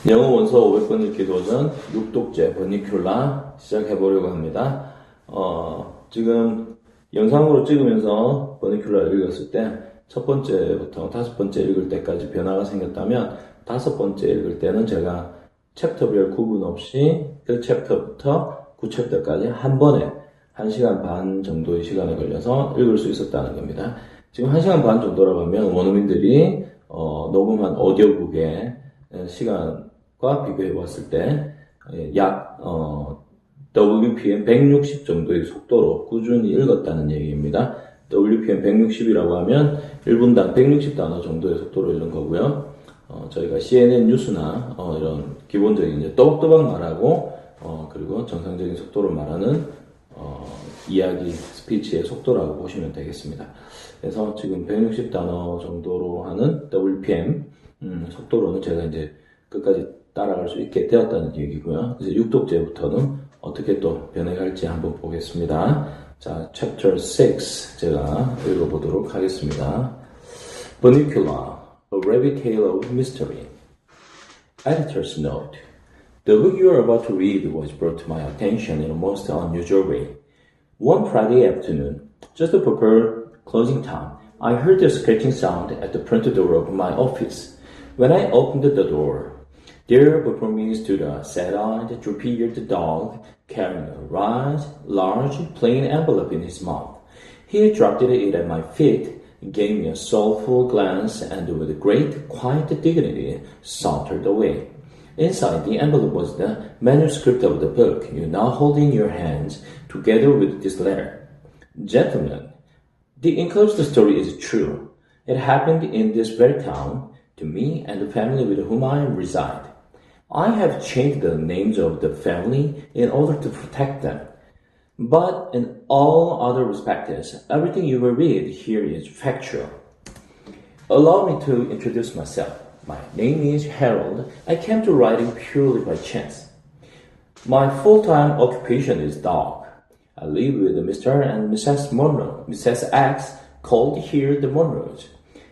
영어 원서 500번 읽기 도전 6독제 버니큘라 시작해보려고 합니다. 지금 영상으로 찍으면서 버니큘라를 읽었을 때 첫 번째부터 다섯 번째 읽을 때까지 변화가 생겼다면 다섯 번째 읽을 때는 제가 챕터별 구분 없이 1챕터부터 9챕터까지 한 번에 1시간 반 정도의 시간에 걸려서 읽을 수 있었다는 겁니다. 지금 1시간 반 정도라고 하면 원어민들이 녹음한 오디오북의 시간과 비교해 봤을 때 약 WPM 160 정도의 속도로 꾸준히 읽었다는 얘기입니다. WPM 160이라고 하면 1분당 160단어 정도의 속도로 읽는 거고요. 저희가 CNN 뉴스나 이런 기본적인 이제 또박또박 말하고 그리고 정상적인 속도로 말하는 이야기 스피치의 속도라고 보시면 되겠습니다. 그래서 지금 160단어 정도로 하는 WPM 속도로는 제가 이제 끝까지 따라갈 수 있게 되었다는 얘기고요. 그래서 6독제부터는 어떻게 또 변해갈지 한번 보겠습니다. 자, Chapter 6 제가 읽어보도록 하겠습니다. Bunnicula, a rabbit tale of mystery. Editor's note. The book you are about to read was brought to my attention in a most unusual way. One Friday afternoon, just before closing time, I heard a scratching sound at the front door of my office. When I opened the door, there before me stood a sad-eyed, droopy-eared dog carrying a large, plain envelope in his mouth. He dropped it at my feet, gave me a soulful glance, and with great, quiet dignity sauntered away. Inside the envelope was the manuscript of the book you now hold in your hands, together with this letter. Gentlemen, the enclosed story is true. It happened in this very town, to me and the family with whom I reside. I have changed the names of the family in order to protect them. But in all other respects, everything you will read here is factual. Allow me to introduce myself. My name is Harold. I came to writing purely by chance. My full-time occupation is dog. I live with Mr. and Mrs. Monroe, Mrs. X, called here the Monroes,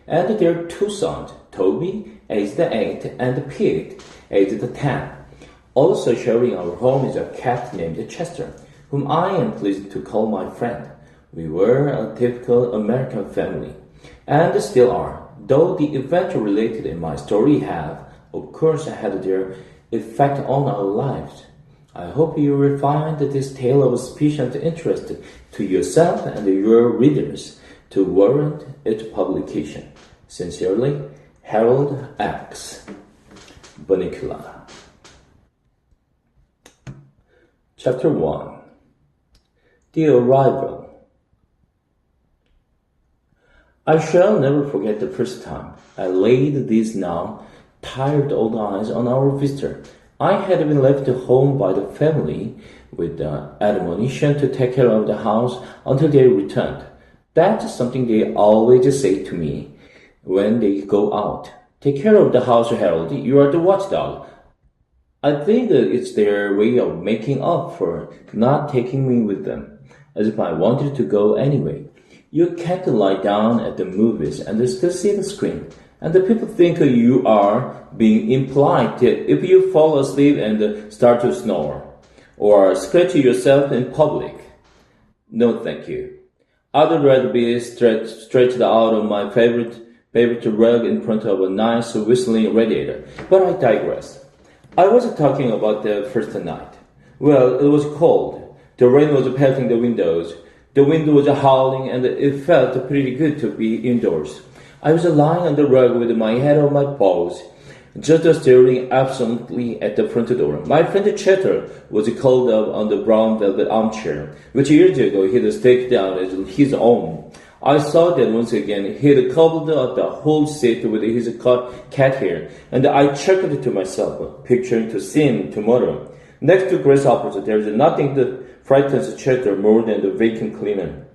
and their two sons, Toby, aged 8, and Pete, aged 10. Also sharing our home is a cat named Chester, whom I am pleased to call my friend. We were a typical American family, and still are, though the events related in my story have, of course, had their effect on our lives. I hope you will find this tale of sufficient interest to yourself and your readers to warrant its publication. Sincerely, Harold X. Bunnicula. Chapter 1. The Arrival. I shall never forget the first time I laid these now tired old eyes on our visitor. I had been left home by the family with the admonition to take care of the house until they returned. That's something they always say to me when they go out. Take care of the house, Harold. You are the watchdog. I think it's their way of making up for not taking me with them, as if I wanted to go anyway. You can't lie down at the movies and still see the screen, and the people think you are being impolite if you fall asleep and start to snore, or scratch yourself in public. No, thank you. I'd rather be stretched out on my favorite rug in front of a nice whistling radiator. But I digress. I was talking about the first night. Well, it was cold. The rain was pelting the windows. The wind was howling, and it felt pretty good to be indoors. I was lying on the rug with my head on my paws, just staring absently at the front door. My friend Cheddar was curled up on the brown velvet armchair, which years ago he'd staked out as his own. I saw that once again he'd covered up the whole seat with his cat hair, and I chuckled to myself, picturing to see him tomorrow. Next to grasshoppers, there's nothing that frightens Cheddar more than the vacuum cleaner.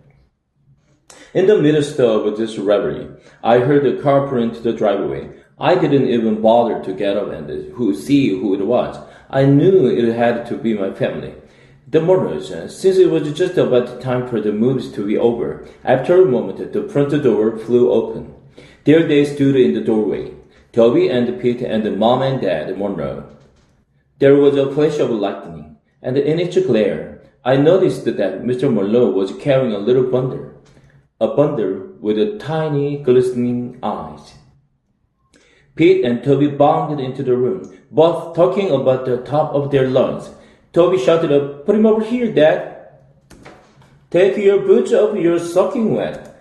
In the midst of this reverie, I heard a car pull into the driveway. I didn't even bother to get up and see who it was. I knew it had to be my family. The Monroes, since it was just about time for the movies to be over. After a moment, the front door flew open. There they stood in the doorway. Toby and Pete and Mom and Dad Monroe. There was a flash of lightning, and in its glare, I noticed that Mr. Monroe was carrying a little bundle, a bundle with tiny, glistening eyes. Pete and Toby bounded into the room, both talking about the top of their lungs. Toby shouted up, "Put him over here, Dad! Take your boots off, you're soaking wet."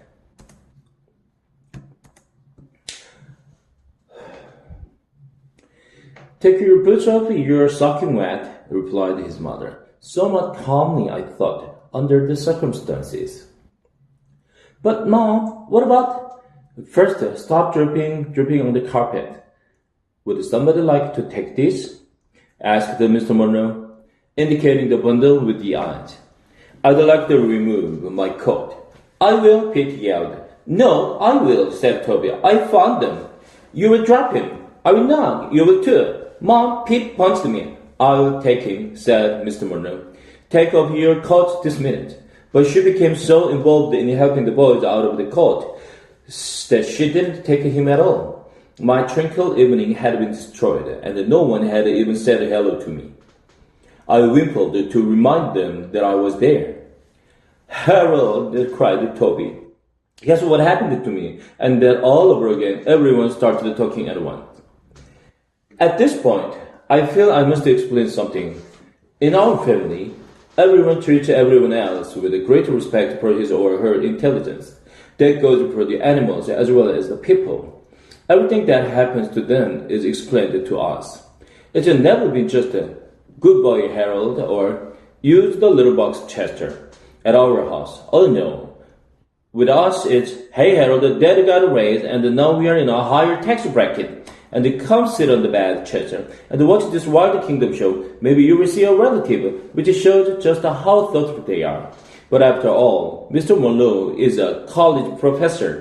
"Take your boots off, you're soaking wet," replied his mother, somewhat calmly, I thought, under the circumstances. "But, Mom, what about—" "First, stop dripping on the carpet. Would somebody like to take this?" asked Mr. Monroe, indicating the bundle with the eyes. "I'd like to remove my coat." "I will," Pete yelled. "No, I will," said Toby. "I found them." "You will drop him." "I will not. You will too." "Mom, Pete punched me." "I will take him," said Mr. Monroe. "Take off your coat this minute." But she became so involved in helping the boys out of the coat that she didn't take him at all. My tranquil evening had been destroyed, and no one had even said hello to me. I wimpled to remind them that I was there. "Harold," cried Toby, "guess what happened to me?" And then all over again, everyone started talking at once. At this point, I feel I must explain something. In our family, everyone treats everyone else with great respect for his or her intelligence. That goes for the animals as well as the people. Everything that happens to them is explained to us. It's never been just a "Good boy, Harold," or "Use the little box, Chester," at our house. Oh no. With us, it's "Hey, Harold, Dad got a raise, and now we are in a higher tax bracket. And come sit on the bed, Chester, and watch this Wild Kingdom show. Maybe you will see a relative," which shows just how thoughtful they are. But after all, Mr. Monroe is a college professor,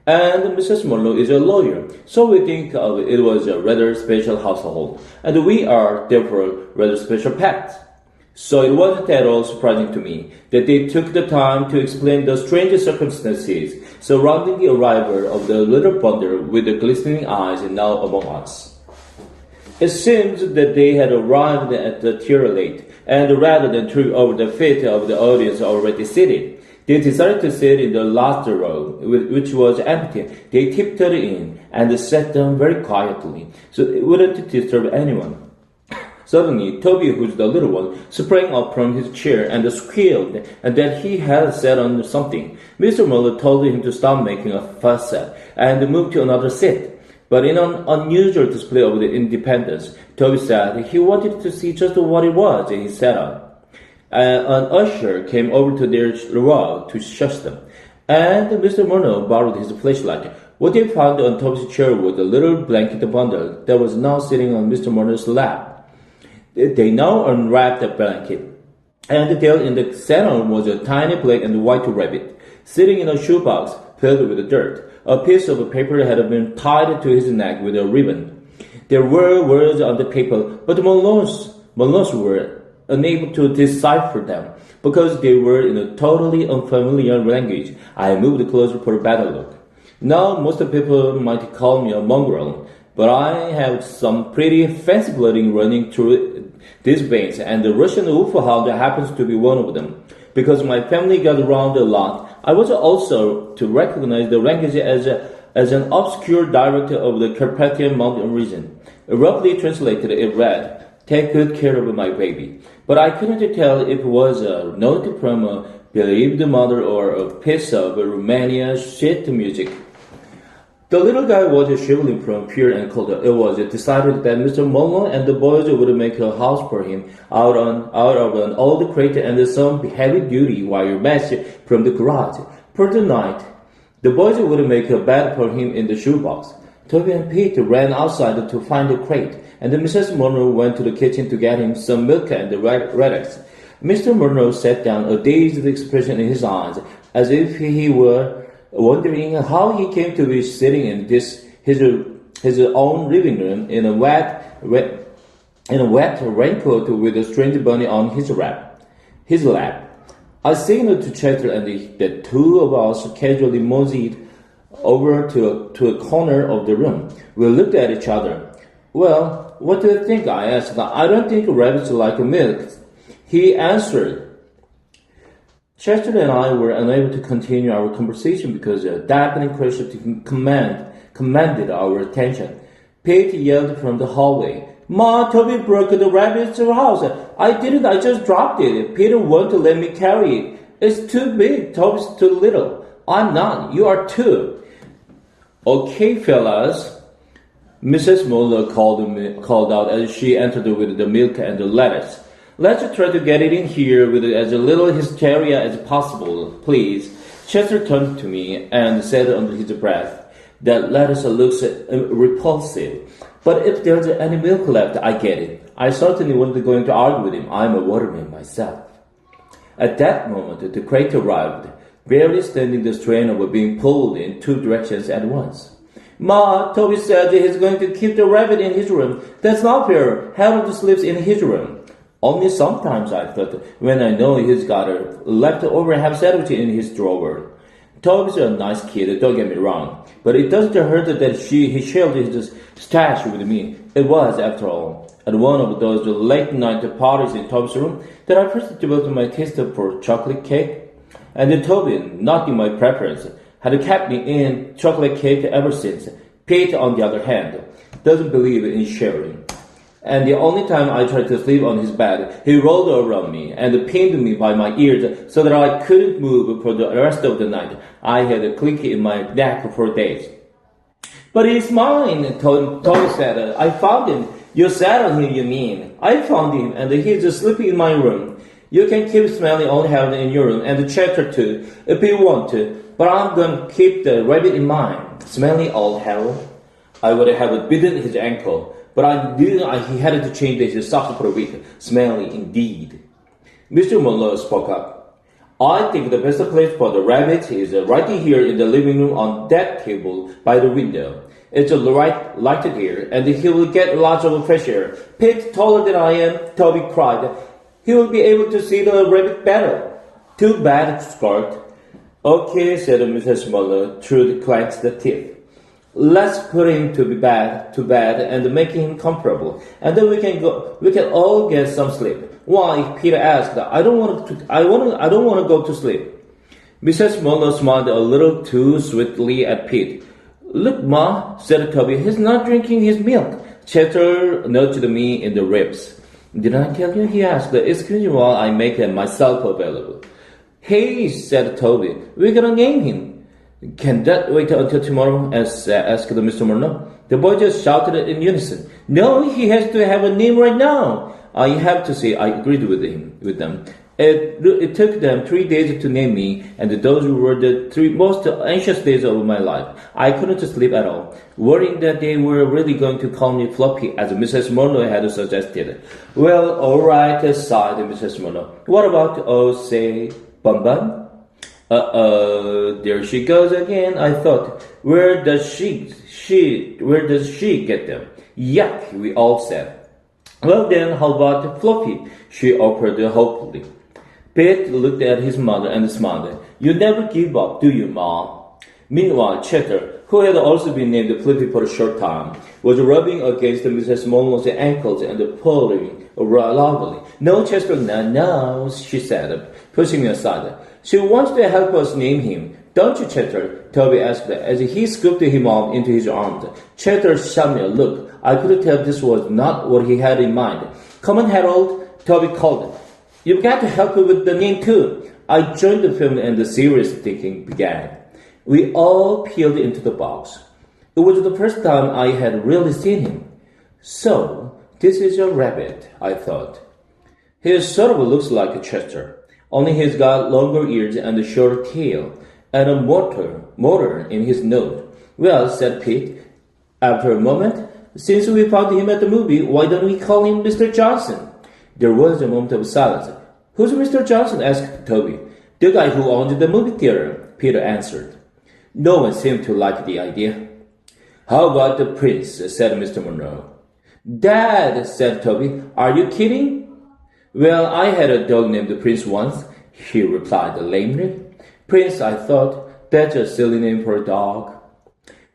and Mrs. Monroe is a lawyer, so we think of it was a rather special household, and we are therefore rather special pets. So it wasn't at all surprising to me that they took the time to explain the strange circumstances surrounding the arrival of the little bundle with the glistening eyes now among us. It seems that they had arrived at the theater late, and rather than trip over the feet of the audience already seated, they decided to sit in the last row, which was empty. They tiptoed in and sat down very quietly, so it wouldn't disturb anyone. Suddenly, Toby, who's the little one, sprang up from his chair and squealed that he had sat on something. Mr. Monroe told him to stop making a fuss and move to another seat. But in an unusual display of independence, Toby said he wanted to see just what it was he sat on. An usher came over to their row to shush them, and Mr. Monroe borrowed his flashlight. What they found on Toby's chair was a little blanket bundle that was now sitting on Mr. Monroe's lap. They now unwrapped the blanket, and there in the center was a tiny black and white rabbit, sitting in a shoebox filled with dirt. A piece of paper had been tied to his neck with a ribbon. There were words on the paper, but Monroe's were unable to decipher them, because they were in a totally unfamiliar language. I moved closer for a better look. Now, most people might call me a mongrel, but I have some pretty fancy blood running through these veins, and the Russian wolfhound happens to be one of them. Because my family got around a lot, I was also to recognize the language as an obscure dialect of the Carpathian Mountain region. Roughly translated, it read, "Take good care of my baby." But I couldn't tell if it was a note from a bereaved mother or a piece of Romania sheet music. The little guy was shivering from fear and cold. It was decided that Mr. Monroe and the boys would make a house for him out of an old crate and some heavy-duty wire mesh from the garage. For the night, the boys would make a bed for him in the shoebox. Toby and Pete ran outside to find the crate, and Mrs. Monroe went to the kitchen to get him some milk and red eggs. Mr. Monroe sat down, a dazed expression in his eyes, as if he were wondering how he came to be sitting in his own living room in a wet raincoat with a strange bunny on his lap. I signaled to Chester, and the two of us casually moseyed over to a corner of the room. We looked at each other. Well, what do you think? I asked. I don't think rabbits like milk. He answered. Chester and I were unable to continue our conversation because a deafening crash commanded our attention. Pete yelled from the hallway. Ma, Toby broke the rabbit's house. I didn't, I just dropped it. Peter won't let me carry it. It's too big, Toby's too little. I'm not, you are too. Okay, fellas, Mrs. Muller called out as she entered with the milk and the lettuce. Let's try to get it in here with as little hysteria as possible, please. Chester turned to me and said under his breath, that lettuce looks repulsive. But if there's any milk left, I get it. I certainly wasn't going to argue with him. I'm a waterman myself. At that moment, the crate arrived, barely standing the strain of being pulled in two directions at once. Ma, Toby said he's going to keep the rabbit in his room. That's not fair. Harold sleeps in his room. Only sometimes, I thought, when I know he's got a leftover ham sandwich in his drawer. Toby's a nice kid, don't get me wrong, but it doesn't hurt that he shared his stash with me. It was, after all, at one of those late-night parties in Toby's room that I first developed my taste for chocolate cake. And Toby, not in my preference, had kept me in chocolate cake ever since. Pete, on the other hand, doesn't believe in sharing. And the only time I tried to sleep on his bed, he rolled around me and pinned me by my ears so that I couldn't move for the rest of the night. I had a click in my neck for days. But he's mine, Toby said. I found him. You sat on him, you mean? I found him, and he's sleeping in my room. You can keep smelling old Harold in your room, and the Chester too, if you want to. But I'm going to keep the rabbit in mine. Smelling old Harold? I would have bitten his ankle. But I knew he had to change his socks for a week. Smelly indeed. Mr. Muller spoke up. I think the best place for the rabbit is right here in the living room on that table by the window. It's lighted here, and he will get lots of fresh air. Pete, taller than I am, Toby cried. He will be able to see the rabbit better. Too bad, Scott. Okay, said Mrs. Muller, through the clenched teeth. Let's put him to bed and make him comfortable, and then we can all get some sleep. Why? Peter asked. I don't want to go to sleep. Mrs. Muller smiled a little too sweetly at Pete. Look, Ma, said Toby, he's not drinking his milk. Chester nudged me in the ribs. Didn't I tell you? He asked. Excuse me while I make myself available. Hey, said Toby, we're gonna name him. Can that wait until tomorrow? asked Mr. Muller. The boys just shouted in unison. No, he has to have a name right now. I have to say I agreed with them. It took them 3 days to name me, and those were the 3 most anxious days of my life. I couldn't sleep at all, worrying that they were really going to call me Floppy, as Mrs. Muller had suggested. Well, all right, sighed Mrs. Muller. What about, say, Bun Bun? There she goes again, I thought. Where does she get them? Yuck, we all said. Well then, how about Fluffy? She offered hopefully. Pete looked at his mother and smiled. You never give up, do you, Ma? Meanwhile, Cheddar, who had also been named Fluffy for a short time, was rubbing against Mrs. Muller's ankles and purring loudly. No, Chester, no, she said, pushing me aside. She wants to help us name him. Don't you, Chester? Toby asked as he scooped him up into his arms. Chester shot me a look. I could tell this was not what he had in mind. Come on, Harold, Toby called. You've got to help me with the name too. I joined the film and the serious thinking began. We all peeled into the box. It was the first time I had really seen him. So, this is a rabbit, I thought. He sort of looks like a Chester. Only he's got longer ears and a shorter tail, and a motor in his nose. Well, said Pete, after a moment, since we found him at the movie, why don't we call him Mr. Johnson? There was a moment of silence. Who's Mr. Johnson? Asked Toby. The guy who owned the movie theater, Peter answered. No one seemed to like the idea. How about the prince? Said Mr. Monroe. Dad, said Toby, are you kidding? Well, I had a dog named Prince once, he replied lamely. Prince, I thought, that's a silly name for a dog.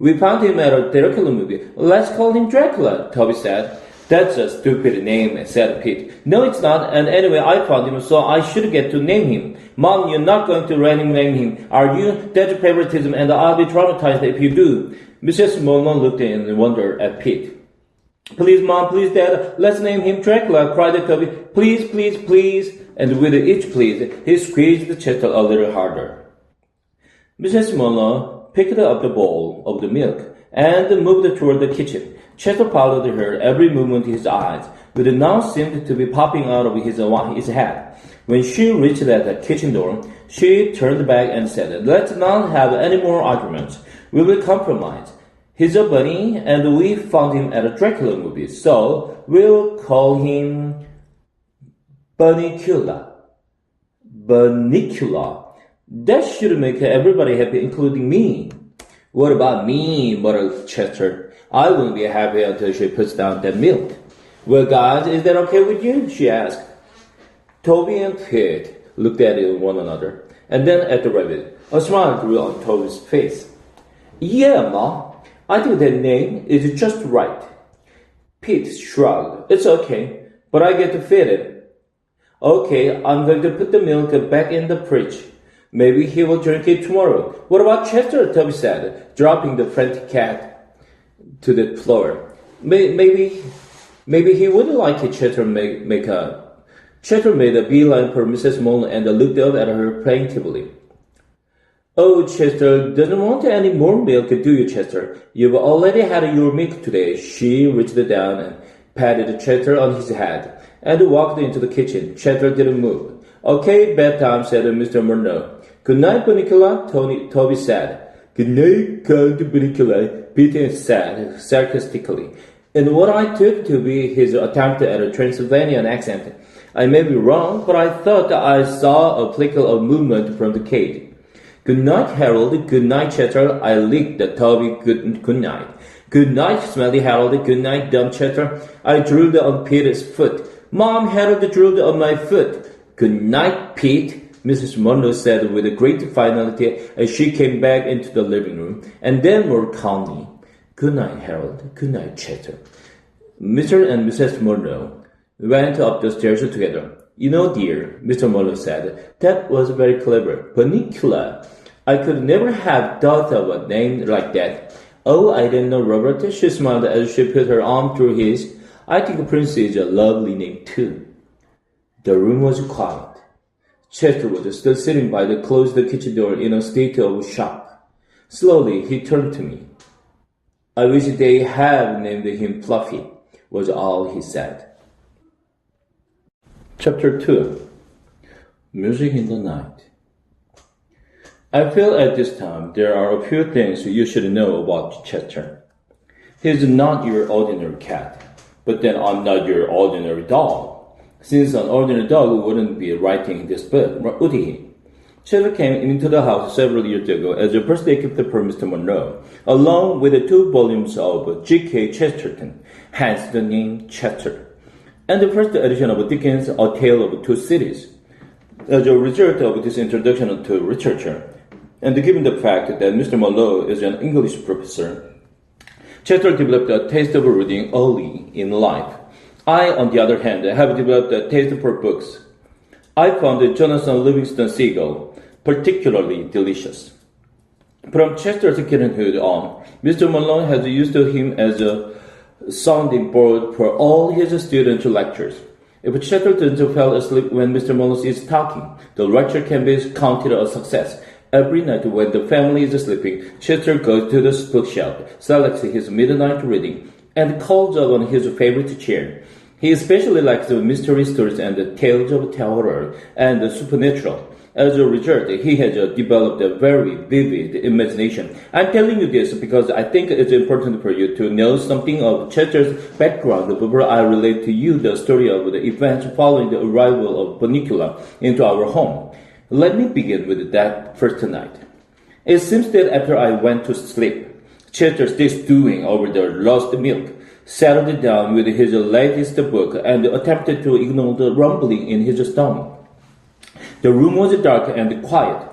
We found him at a Dracula movie. Let's call him Dracula, Toby said. That's a stupid name, said Pete. No, it's not, and anyway, I found him, so I should get to name him. Mom, you're not going to name him, are you? That's favoritism, and I'll be traumatized if you do. Mrs. Mullen looked in wonder at Pete. Please, Mom, please, Dad, let's name him Dracula, cried Toby. Please, please, please. And with each please, he squeezed Chester a little harder. Mrs. Mullen picked up the bowl of the milk and moved toward the kitchen. Chester followed her every movement of his eyes, but now seemed to be popping out of his head. When she reached the kitchen door, she turned back and said, Let's not have any more arguments. We will compromise. He's a bunny, and we found him at a Dracula movie, so we'll call him Bunnicula. Bunnicula. That should make everybody happy, including me. What about me? Muttered Chester. I won't be happy until she puts down that milk. Well, guys, is that okay with you? She asked. Toby and Pete looked at one another, and then at the rabbit. A smile grew on Toby's face. Yeah, Ma, I think that name is just right. Pete shrugged. It's okay, but I get to feed it. Okay, I'm going to put the milk back in the fridge. Maybe he will drink it tomorrow. What about Chester? Toby said, dropping the frantic cat to the floor. Maybe he wouldn't like it. Chester made a beeline for Mrs. Mullen and looked up at her plaintively. Oh, Chester doesn't want any more milk, do you, Chester? You've already had your milk today. She reached down and patted Chester on his head and walked into the kitchen. Chester didn't move. Okay, bedtime, said Mr. Murnau. Good night, Bunnicula, Toby said. Good night, Count Bunnicula, Peter said sarcastically. In what I took to be his attempt at a Transylvanian accent, I may be wrong, but I thought I saw a flicker of movement from the cage. Good night, Harold. Good night, Chester. I licked the Toby. Good night. Good night, Smelly Harold. Good night, dumb Chester. I drooled on Peter's foot. Mom, Harold drooled on my foot. Good night, Pete, Mrs. Monroe said with great finality as she came back into the living room, and then more calmly. Good night, Harold. Good night, Chester. Mr. and Mrs. Monroe went up the stairs together. You know, dear, Mr. Monroe said, that was very clever. Bunnicula. I could never have thought of a name like that. Oh, I didn't know, Robert. She smiled as she put her arm through his. I think Prince is a lovely name, too. The room was quiet. Chester was still sitting by the closed kitchen door in a state of shock. Slowly, he turned to me. I wish they had named him Fluffy, was all he said. Chapter 2. Music in the Night. I feel at this time there are a few things you should know about Chester. He's not your ordinary cat, but then I'm not your ordinary dog. Since an ordinary dog wouldn't be writing this book, would he? Chester came into the house several years ago as a birthday gift for Mr. Monroe, along with 2 volumes of G.K. Chesterton, hence the name Chester, and the first edition of Dickens' A Tale of Two Cities. As a result of this introduction to literature, and given the fact that Mr. Monroe is an English professor, Chester developed a taste of reading early in life. I, on the other hand, have developed a taste for books. I found Jonathan Livingston Seagull particularly delicious. From Chester's kittenhood on, Mr. Monroe has used him as a sounding board for all his student lectures. If Chester doesn't fall asleep when Mr. Monroe is talking, the lecture can be counted a success. Every night when the family is sleeping, Chester goes to the bookshelf, selects his midnight reading, and calls up on his favorite chair. He especially likes the mystery stories and the tales of terror and the supernatural. As a result, he has developed a very vivid imagination. I'm telling you this because I think it's important for you to know something of Chester's background before I relate to you the story of the events following the arrival of Bunnicula into our home. Let me begin with that first night. It seems that after I went to sleep, Chester, still stewing over the lost milk, settled down with his latest book and attempted to ignore the rumbling in his stomach. The room was dark and quiet.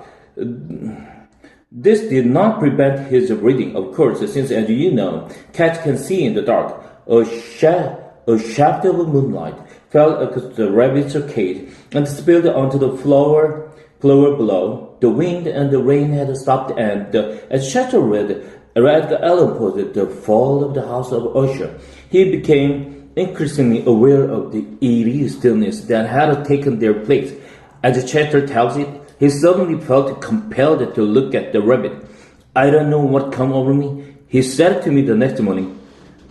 This did not prevent his reading, of course, since, as you know, cats can see in the dark. A shaft of moonlight fell across the rabbit's cage and spilled onto the floor below. The wind and the rain had stopped, and as Chester read Edgar Allan Poe's The Fall of the House of Usher, he became increasingly aware of the eerie stillness that had taken their place. As Chester tells it, he suddenly felt compelled to look at the rabbit. I don't know what came over me, he said to me the next morning,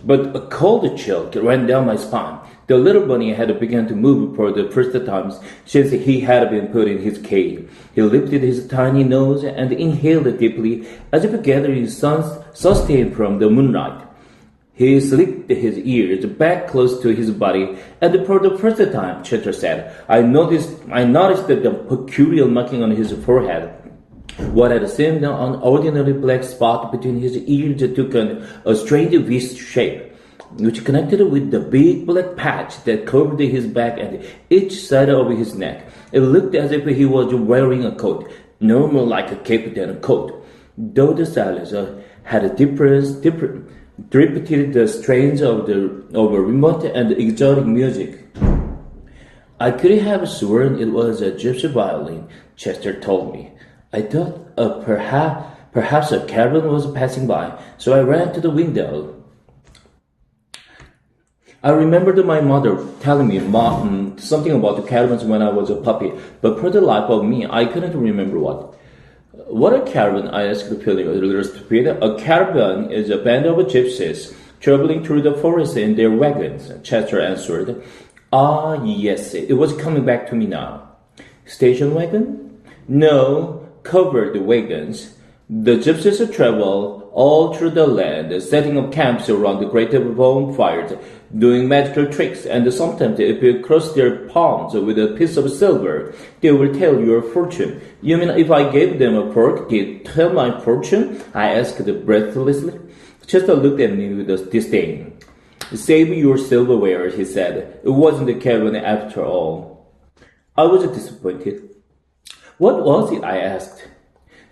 but a cold chill ran down my spine. The little bunny had begun to move for the first time since he had been put in his cage. He lifted his tiny nose and inhaled deeply, as if gathering sustenance from the moonlight. He slicked his ears back close to his body, and for the first time, Chester said, I noticed that the peculiar marking on his forehead. What had seemed an ordinary black spot between his ears took on a strange V shape, which connected with the big black patch that covered his back and each side of his neck. It looked as if he was wearing a coat, no more like a cape than a coat. Though the silence had repeated the strains of remote and exotic music. I could have sworn it was a gypsy violin, Chester told me. I thought perhaps a caravan was passing by, so I ran to the window. I remembered my mother telling me something about the caravans when I was a puppy, but for the life of me, I couldn't remember what. What a caravan? I asked, feeling a little stupid. A caravan is a band of gypsies traveling through the forest in their wagons, Chester answered. Ah, yes, it was coming back to me now. Station wagon? No, covered wagons. The gypsies travel all through the land, setting up camps around the great bonfires, doing magical tricks, and sometimes if you cross their palms with a piece of silver, they will tell your fortune. You mean if I gave them a fork, they'd tell my fortune? I asked breathlessly. Chester looked at me with disdain. Save your silverware, he said. It wasn't a caravan after all. I was disappointed. What was it? I asked.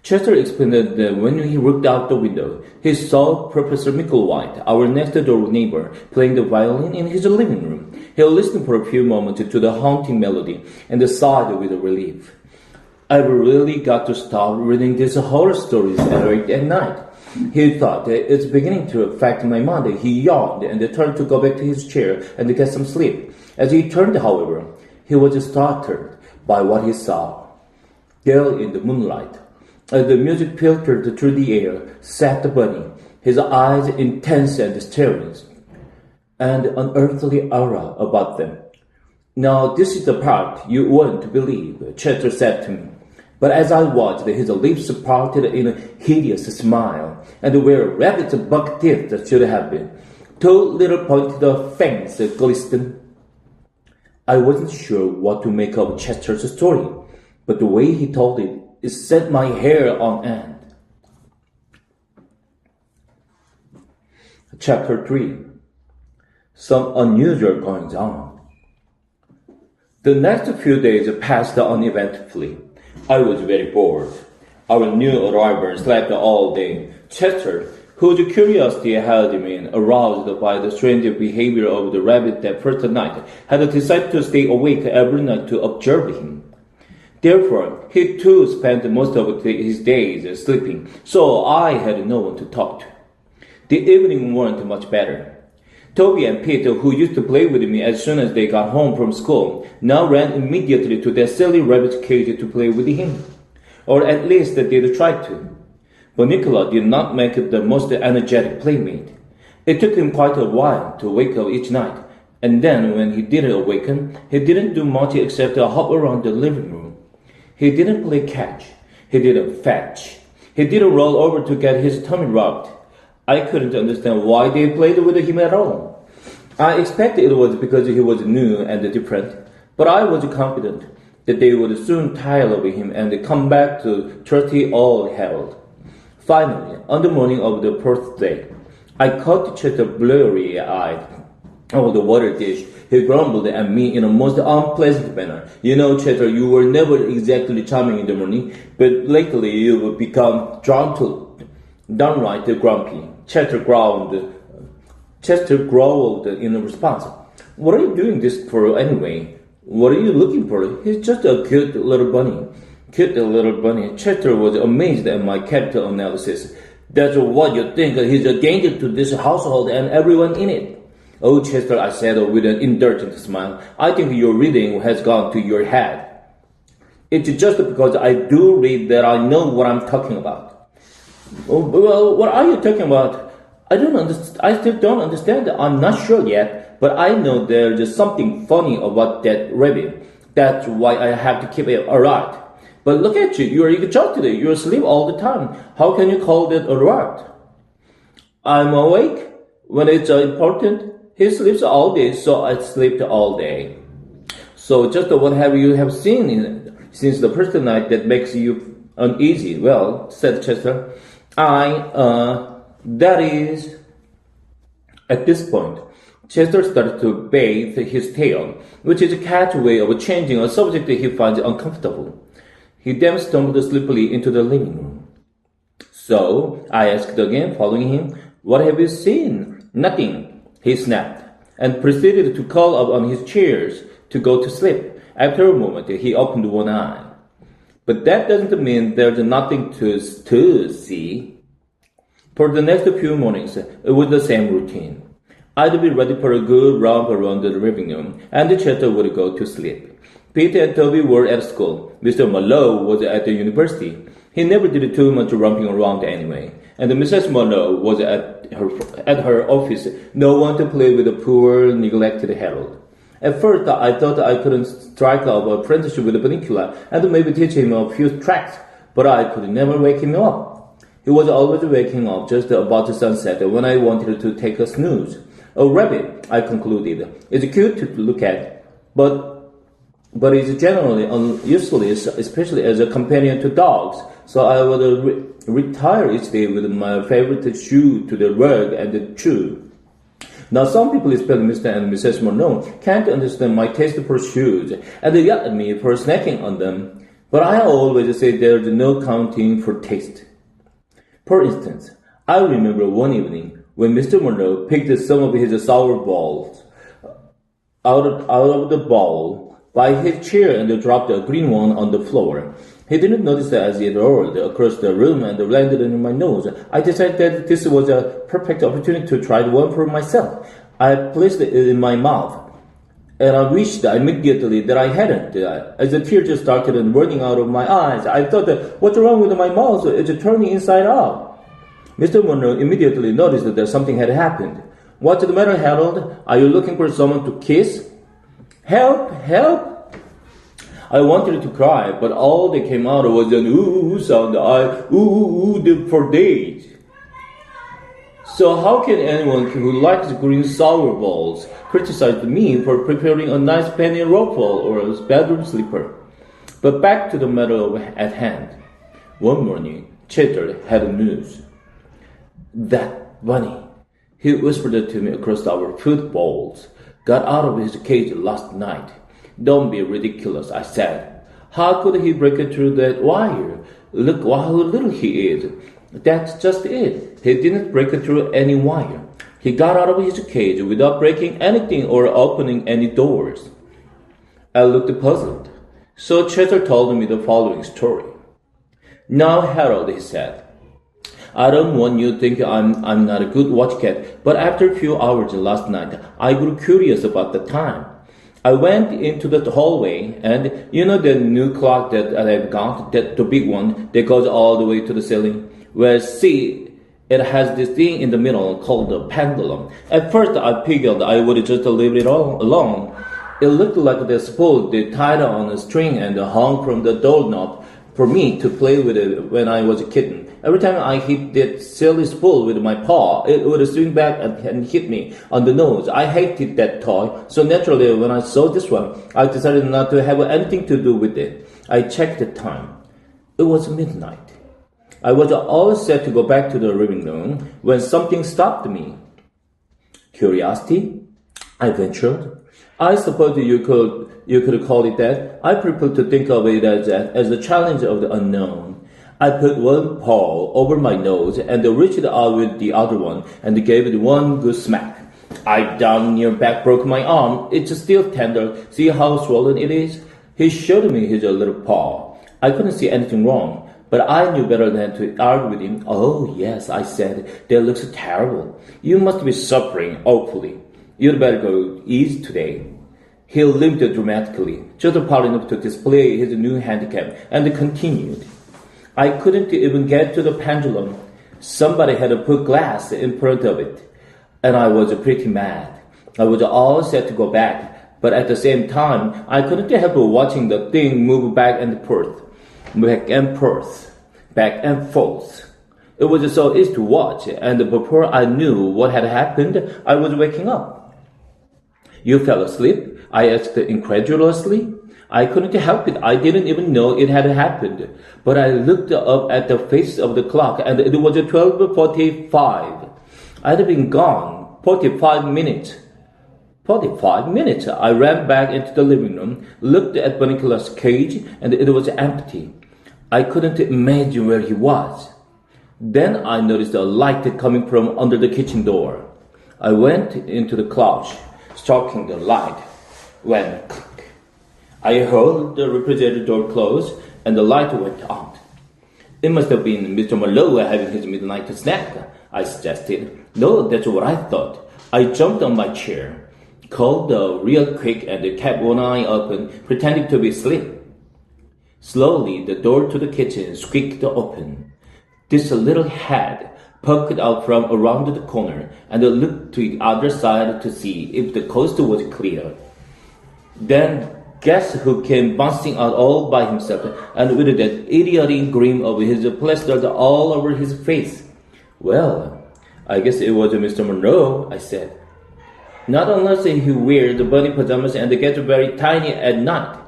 Chester explained that when he looked out the window, he saw Professor Micklewhite, our next-door neighbor, playing the violin in his living room. He listened for a few moments to the haunting melody and sighed with relief. I've really got to stop reading these horror stories at night. He thought, it's beginning to affect my mind. He yawned and turned to go back to his chair and get some sleep. As he turned, however, he was startled by what he saw. There in the moonlight, as the music filtered through the air, sat the bunny, his eyes intense and staring, and an unearthly aura about them. Now this is the part you wouldn't believe, Chester said to me. But as I watched, his lips parted in a hideous smile, and where a rabbit's buck teeth should have been, two little pointed fangs glistened. I wasn't sure what to make of Chester's story, but the way he told it set my hair on end. Chapter 3. Some unusual goings on. The next few days passed uneventfully. I was very bored. Our new arrival slept all day. Chester, whose curiosity had been aroused by the strange behavior of the rabbit that first night, had decided to stay awake every night to observe him. Therefore, he too spent most of his days sleeping, so I had no one to talk to. The evening weren't much better. Toby and Pete, who used to play with me as soon as they got home from school, now ran immediately to their silly rabbit's cage to play with him. Or at least they did try to. Bunnicula did not make the most energetic playmate. It took him quite a while to wake up each night, and then when he did awaken, he didn't do much except hop around the living room. He didn't play catch. He didn't fetch. He didn't roll over to get his tummy rubbed. I couldn't understand why they played with him at all. I expected it was because he was new and different, but I was confident that they would soon tire of him and come back to trusty old Harold. Finally, on the morning of the fourth day, I caught Chester blurry-eyed over the water dish, He grumbled at me in a most unpleasant manner. You know, Chester, you were never exactly charming in the morning, but lately you've become downright grumpy. Chester growled in response. What are you doing this for anyway? What are you looking for? He's just a cute little bunny. Cute little bunny. Chester was amazed at my character analysis. That's what you think. He's a danger to this household and everyone in it. Oh, Chester, I said with an indulgent smile, I think your reading has gone to your head. It's just because I do read that I know what I'm talking about. Oh, well, what are you talking about? I still don't understand. I'm not sure yet, but I know there's something funny about that rabbit. That's why I have to keep it alright. But look at you, you're exhausted, you're asleep all the time. How can you call that alright? I'm awake when it's important. He sleeps all day, so I sleep all day. So just what have you seen since the first night that makes you uneasy? Well, said Chester, that is... At this point, Chester started to bathe his tail, which is a cat's way of changing a subject he finds uncomfortable. He then stumbled sleepily into the living room. So, I asked again, following him, what have you seen? Nothing, he snapped, and proceeded to curl up on his chairs to go to sleep. After a moment, he opened one eye. But that doesn't mean there's nothing to see. For the next few mornings, it was the same routine. I'd be ready for a good romp around the living room, and Chester would go to sleep. Peter and Toby were at school. Mr. Marlowe was at the university. He never did too much romping around anyway. And Mrs. Marlowe was at her office. No one to play with the poor, neglected Harold. At first, I thought I couldn't strike up a friendship with Bunnicula and maybe teach him a few tracks, but I could never wake him up. He was always waking up just about sunset when I wanted to take a snooze. A rabbit, I concluded, is cute to look at, but is generally useless, especially as a companion to dogs. So I would retire each day with my favorite shoe to the rug and chew. Now some people, especially Mr. and Mrs. Monroe, can't understand my taste for shoes and they yell at me for snacking on them. But I always say there's no counting for taste. For instance, I remember one evening when Mr. Monroe picked some of his sour balls out of the bowl by his chair and dropped a green one on the floor. He didn't notice that as it rolled across the room and landed on my nose. I decided that this was a perfect opportunity to try one for myself. I placed it in my mouth, and I wished immediately that I hadn't. As the tears started running out of my eyes, I thought, what's wrong with my mouth? It's turning inside out. Mr. Monroe immediately noticed that something had happened. What's the matter, Harold? Are you looking for someone to kiss? Help! Help! I wanted to cry, but all that came out was an ooh sound. I oohed for days. So how can anyone who likes green sour balls criticize me for preparing a nice penny ruffle or a bedroom slipper? But back to the matter at hand. One morning, Chester had news. That bunny, he whispered to me across our food bowls, got out of his cage last night. Don't be ridiculous, I said. How could he break through that wire? Look how little he is. That's just it. He didn't break through any wire. He got out of his cage without breaking anything or opening any doors. I looked puzzled. So Chester told me the following story. Now, Harold, he said, I don't want you to think I'm not a good watch cat, but after a few hours last night, I grew curious about the time. I went into the hallway, and you know the new clock that I've got, the big one that goes all the way to the ceiling? Well, see, it has this thing in the middle called the pendulum. At first, I figured I would just leave it all alone. It looked like the spool they tied on a string and hung from the doorknob for me to play with it when I was a kitten. Every time I hit that silly spool with my paw, it would swing back and hit me on the nose. I hated that toy, so naturally when I saw this one, I decided not to have anything to do with it. I checked the time. It was midnight. I was all set to go back to the living room when something stopped me. Curiosity? I ventured. I suppose you could call it that. I prefer to think of it as a challenge of the unknown. I put one paw over my nose and reached out with the other one and gave it one good smack. I down near back broke my arm. It's still tender. See how swollen it is? He showed me his little paw. I couldn't see anything wrong, but I knew better than to argue with him. Oh, yes, I said, that looks terrible. You must be suffering awfully. You'd better go easy today. He limped dramatically, just proud enough to display his new handicap, and continued. I couldn't even get to the pendulum. Somebody had put glass in front of it, and I was pretty mad. I was all set to go back, but at the same time, I couldn't help watching the thing move back and forth. Back and forth, back and forth. It was so easy to watch, and before I knew what had happened, I was waking up. You fell asleep? I asked incredulously. I couldn't help it. I didn't even know it had happened. But I looked up at the face of the clock, and it was 12:45. I'd been gone 45 minutes. 45 minutes. I ran back into the living room, looked at Bunnicula's cage, and it was empty. I couldn't imagine where he was. Then I noticed a light coming from under the kitchen door. I went into the couch, stroking the light, when click. I heard the refrigerator door close, and the light went out. It must have been Mr. Marlowe having his midnight snack, I suggested. No, that's what I thought. I jumped on my chair, called real quick, and kept one eye open, pretending to be asleep. Slowly, the door to the kitchen squeaked open. This little head poked out from around the corner and looked to the other side to see if the coast was clear. Then, guess who came bouncing out all by himself and with that idiotic grin of his plastered all over his face? Well, I guess it was Mr. Monroe, I said. Not unless he wears the bunny pajamas and gets very tiny at night.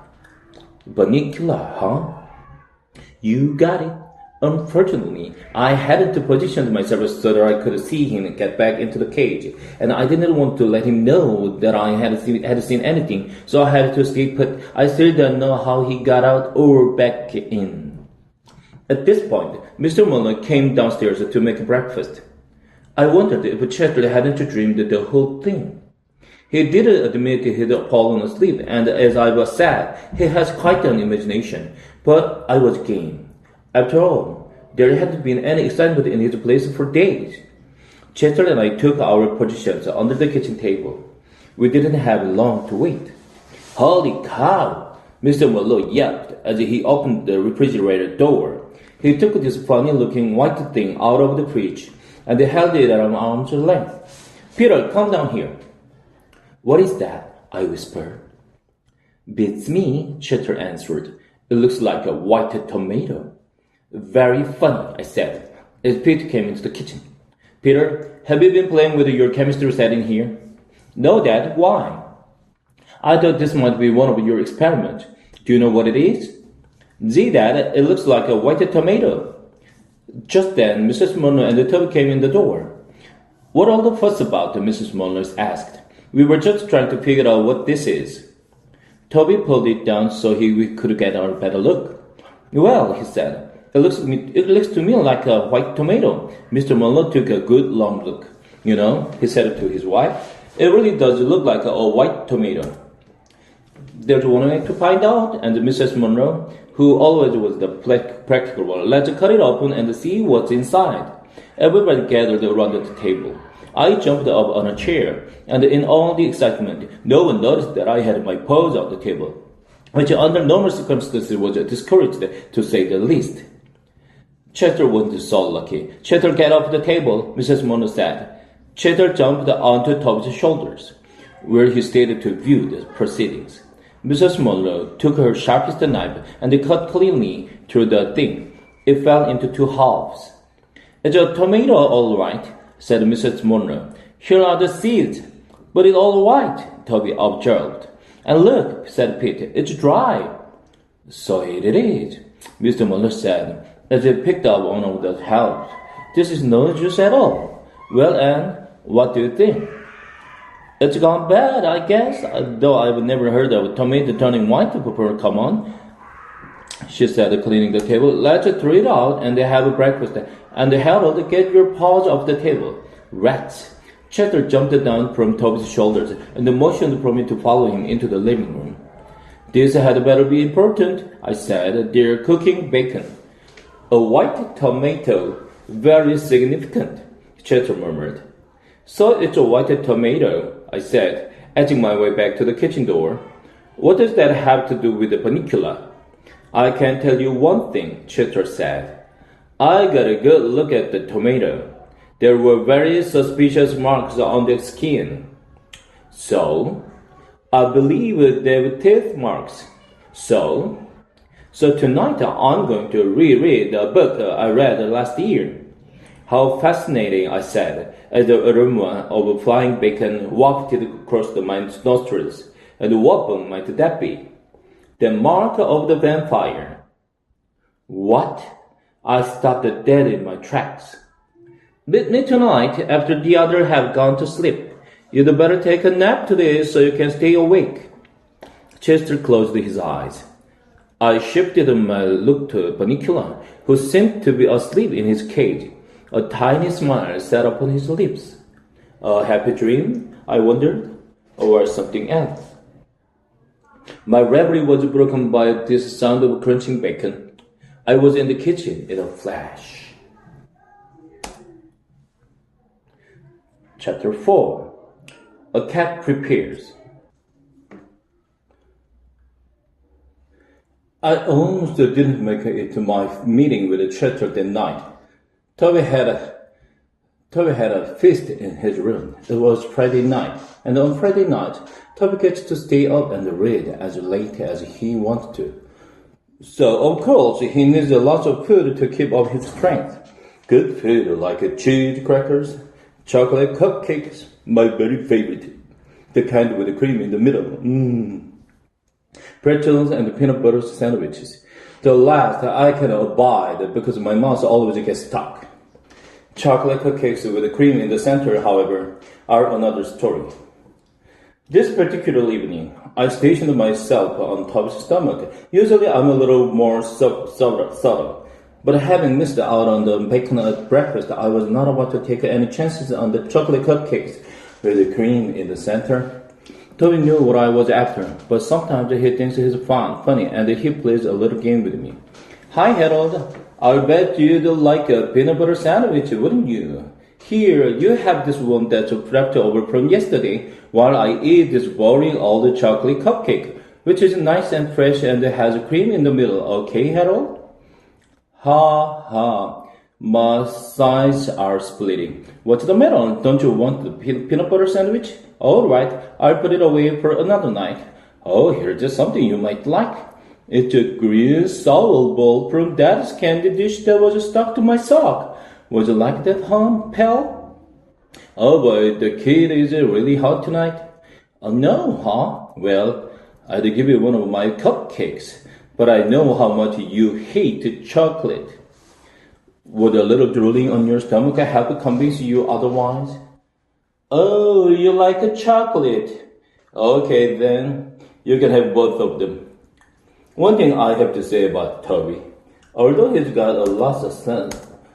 Bunnicula, huh? You got it. Unfortunately, I hadn't positioned myself so that I could see him get back into the cage, and I didn't want to let him know that I had seen anything, so I had to stay put. I still don't know how he got out or back in. At this point, Mr. Muller came downstairs to make breakfast. I wondered if Chester hadn't dreamed the whole thing. He did admit he had fallen asleep, and as I was sad, he has quite an imagination. But I was game. After all, there hadn't been any excitement in his place for days. Chester and I took our positions under the kitchen table. We didn't have long to wait. Holy cow! Mr. Marlowe yelped as he opened the refrigerator door. He took this funny-looking white thing out of the fridge and held it at arm's length. Peter, come down here. What is that? I whispered. Beats me, Chester answered. It looks like a white tomato. Very funny, I said, as Pete came into the kitchen. Peter, have you been playing with your chemistry set in here? No, Dad. Why? I thought this might be one of your experiments. Do you know what it is? Gee, Dad, it looks like a white tomato. Just then, Mrs. Muller and Toby came in the door. What all the fuss about? Mrs. Muller asked. We were just trying to figure out what this is. Toby pulled it down so we could get a better look. Well, he said, it looks to me like a white tomato. Mr. Muller took a good long look. You know, he said to his wife, it really does look like a white tomato. There's one way to find out, and Mrs. Monroe, who always was the practical one, let's cut it open and see what's inside. Everybody gathered around the table. I jumped up on a chair, and in all the excitement, no one noticed that I had my paws on the table, which under normal circumstances was discouraged, to say the least. Chester wasn't so lucky. Chester, get off the table, Mrs. Monroe said. Chester jumped onto Toby's shoulders, where he stayed to view the proceedings. Mrs. Monroe took her sharpest knife and cut cleanly through the thing. It fell into two halves. It's a tomato, all right, said Mrs. Monroe. Here are the seeds. But it's all white, Toby observed. And look, said Pete, it's dry. So it is, Mr. Monroe said, as he picked up one of the halves. This is no juice at all. Well, Anne, what do you think? It's gone bad, I guess, though I've never heard of tomato turning white before. Come on, she said, cleaning the table. Let's throw it out and have a breakfast. And Harold, get your paws off the table. Rats. Cheddar jumped down from Toby's shoulders and motioned for me to follow him into the living room. This had better be important, I said. They're cooking bacon. A white tomato. Very significant, Cheddar murmured. So it's a white tomato, I said, edging my way back to the kitchen door. What does that have to do with the Bunnicula? I can tell you one thing, Cheddar said. I got a good look at the tomato. There were very suspicious marks on the skin. So? I believe they were teeth marks. So tonight I'm going to reread a book I read last year. How fascinating, I said, as the aroma of flying bacon wafted across my nostrils. And what book might that be? The Mark of the Vampire. What? I stopped dead in my tracks. Meet me tonight after the others have gone to sleep. You'd better take a nap today so you can stay awake. Chester closed his eyes. I shifted my look to Bunnicula, who seemed to be asleep in his cage. A tiny smile sat upon his lips. A happy dream, I wondered, or something else. My reverie was broken by this sound of crunching bacon. I was in the kitchen in a flash. Chapter 4. A cat prepares. I almost didn't make it to my meeting with Cheddar that night. Toby had a feast in his room. It was Friday night, and on Friday night, Toby gets to stay up and read as late as he wants to. So, of course, he needs a lot of food to keep up his strength. Good food like cheese crackers, chocolate cupcakes, my very favorite. The kind with the cream in the middle. Pretzels and peanut butter sandwiches. The last I can abide because my mouth always gets stuck. Chocolate cupcakes with the cream in the center, however, are another story. This particular evening, I stationed myself on Toby's stomach. Usually I'm a little more subtle. But having missed out on the bacon at breakfast, I was not about to take any chances on the chocolate cupcakes with the cream in the center. Toby knew what I was after, but sometimes he thinks he's funny and he plays a little game with me. Hi, Harold. I'll bet you'd like a peanut butter sandwich, wouldn't you? Here, you have this one that's prepped over from yesterday, while I eat this boring old chocolate cupcake, which is nice and fresh and has cream in the middle. Okay, Harold? Ha ha. My sides are splitting. What's the matter? Don't you want the peanut butter sandwich? All right, I'll put it away for another night. Oh, here's just something you might like. It's a green sour bowl from Dad's candy dish that was stuck to my sock. Would you like that, pal? Oh boy, the kid is really hot tonight. No, huh? Well, I'd give you one of my cupcakes, but I know how much you hate chocolate. Would a little drooling on your stomach help convince you otherwise? Oh, you like a chocolate? Okay, then you can have both of them. One thing I have to say about Toby, although he's got a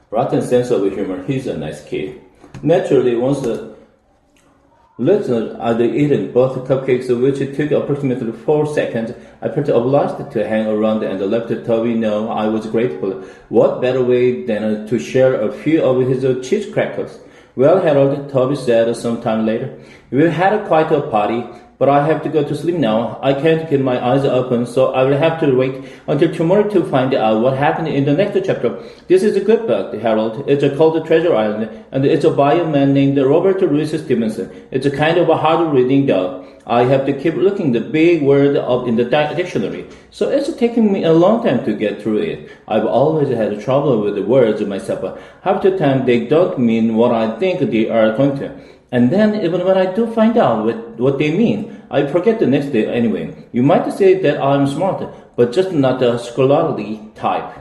rotten sense of humor, he's a nice kid. Naturally, once the listeners had eaten both cupcakes, which took approximately 4 seconds, I felt obliged to hang around and let Toby know I was grateful. What better way than to share a few of his cheese crackers? Well, Harold, Toby said sometime later, we had quite a party, but I have to go to sleep now. I can't keep my eyes open, so I will have to wait until tomorrow to find out what happened in the next chapter. This is a good book, Harold. It's called Treasure Island, and it's by a man named Robert Louis Stevenson. It's a kind of a hard reading, though. I have to keep looking the big word up in the dictionary, so it's taking me a long time to get through it. I've always had trouble with the words myself. Half the time they don't mean what I think they are going to. And then, even when I do find out what they mean, I forget the next day anyway. You might say that I'm smart, but just not a scholarly type.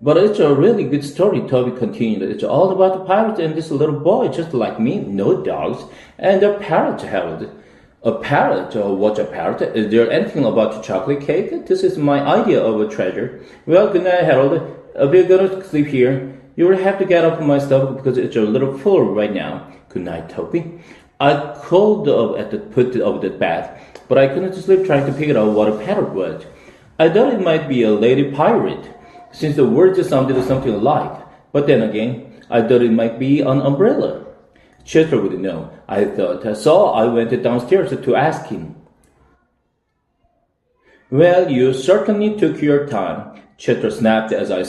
But it's a really good story, Toby continued. It's all about the pirate and this little boy just like me, no dogs, and a parrot, Harold. A parrot? What's a parrot? Is there anything about the chocolate cake? This is my idea of a treasure. Well, good night, Harold. If you're gonna sleep here, you will have to get up my stuff because it's a little full right now. Good night, Toby. I crawled up at the foot of the bed, but I couldn't sleep trying to figure out what a parrot was. I thought it might be a lady pirate, since the words sounded something alike. But then again, I thought it might be an umbrella. Chester would know, I thought, so I went downstairs to ask him. Well, you certainly took your time, Chester snapped as I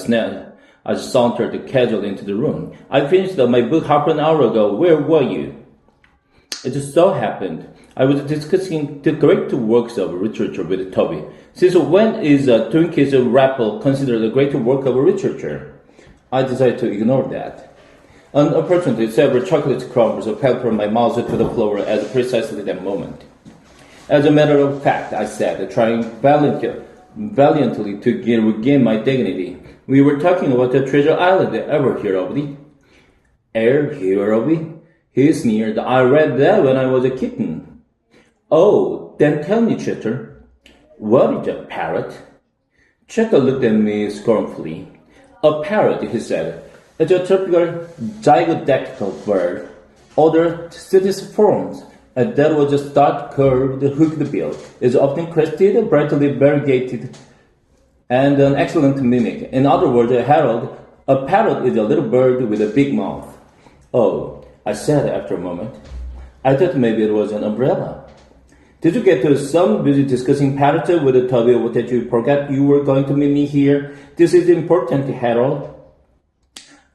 sauntered casually into the room. I finished my book half an hour ago. Where were you? It just so happened I was discussing the great works of literature with Toby. Since when is Twinkies Rapple considered a great work of literature? I decided to ignore that. Unfortunately, several chocolate crumbs fell from my mouth to the floor at precisely that moment. As a matter of fact, I said, trying valiantly to regain my dignity. We were talking about the treasure island. Ever hear of it? Hear of it? He sneered. I read that when I was a kitten. Oh, then tell me, Chester. What is a parrot? Chester looked at me scornfully. A parrot, he said. It's a typical zygodactyl bird. Other forms, and that was a stark, curved, hooked bill. Is often crested, brightly variegated, and an excellent mimic. In other words, Harold, a parrot is a little bird with a big mouth. Oh, I said after a moment. I thought maybe it was an umbrella. Did you get to some busy discussing parrots with Toby that you forgot you were going to meet me here? This is important, Harold.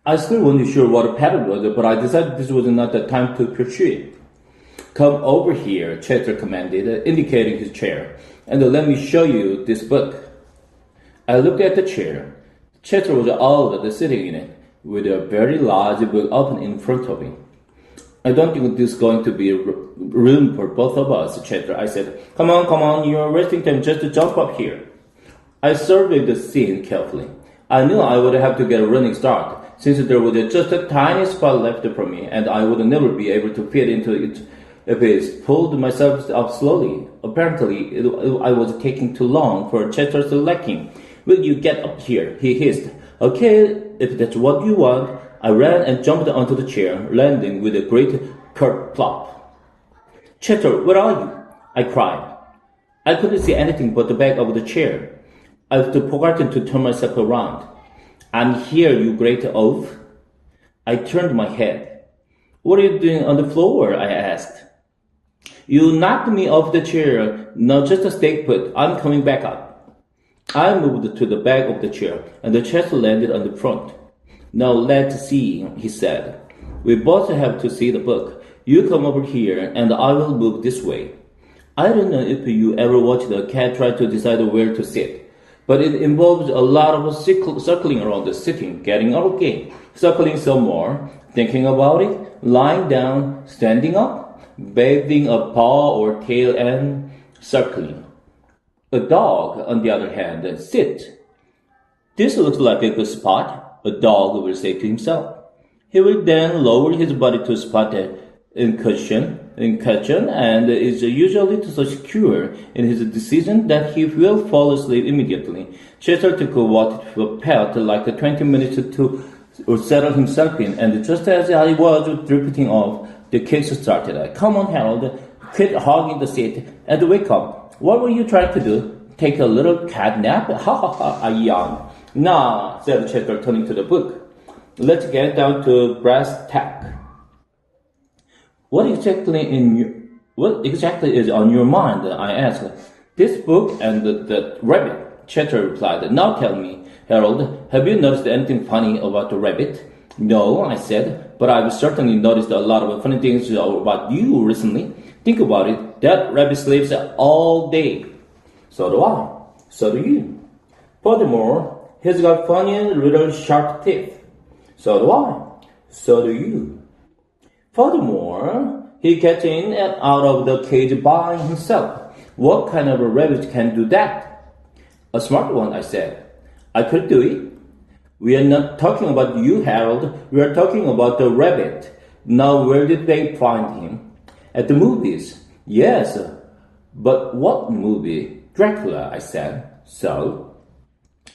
I still wasn't sure what a parrot was, but I decided this was not the time to pursue it. Come over here, Chester commanded, indicating his chair, and let me show you this book. I looked at the chair. Chester was already sitting in it, with a very large book open in front of him. I don't think this is going to be room for both of us, Chester. I said, Come on, you're wasting time, just jump up here. I surveyed the scene carefully. I knew I would have to get a running start, since there was just a tiny spot left for me, and I would never be able to fit into it if I pulled myself up slowly. Apparently, I was taking too long for Chester's liking. Will you get up here? He hissed. Okay, if that's what you want. I ran and jumped onto the chair, landing with a great curt plop. Chester, where are you? I cried. I couldn't see anything but the back of the chair. I had forgotten to turn myself around. I'm here, you great oaf. I turned my head. What are you doing on the floor? I asked. You knocked me off the chair. Now just stay put. I'm coming back up. I moved to the back of the chair, and the chest landed on the front. Now let's see, he said. We both have to see the book. You come over here, and I will move this way. I don't know if you ever watched a cat try to decide where to sit, but it involves a lot of circling around the sitting, getting up again, circling some more, thinking about it, lying down, standing up, waving a paw or tail, and circling. A dog, on the other hand, sits. This looks like a good spot, a dog will say to himself. He will then lower his body to a spot in cushion, and is usually so secure in his decision that he will fall asleep immediately. Chester took what felt like 20 minutes to settle himself in, and just as I was drifting off, the case started. Come on, Harold, quit hogging the seat and wake up. What were you trying to do? Take a little cat nap? Ha ha ha, I yawned. Nah, said Chester, turning to the book. Let's get down to brass tack. What exactly is on your mind? I asked. This book and the rabbit, Chester replied. Now tell me, Harold, have you noticed anything funny about the rabbit? No, I said, but I've certainly noticed a lot of funny things about you recently. Think about it, that rabbit sleeps all day. So do I. So do you. Furthermore, he's got funny little sharp teeth. So do I. So do you. Furthermore, he gets in and out of the cage by himself. What kind of a rabbit can do that? A smart one, I said. I could do it. We are not talking about you, Harold. We are talking about the rabbit. Now, where did they find him? At the movies. Yes, but what movie? Dracula, I said. So,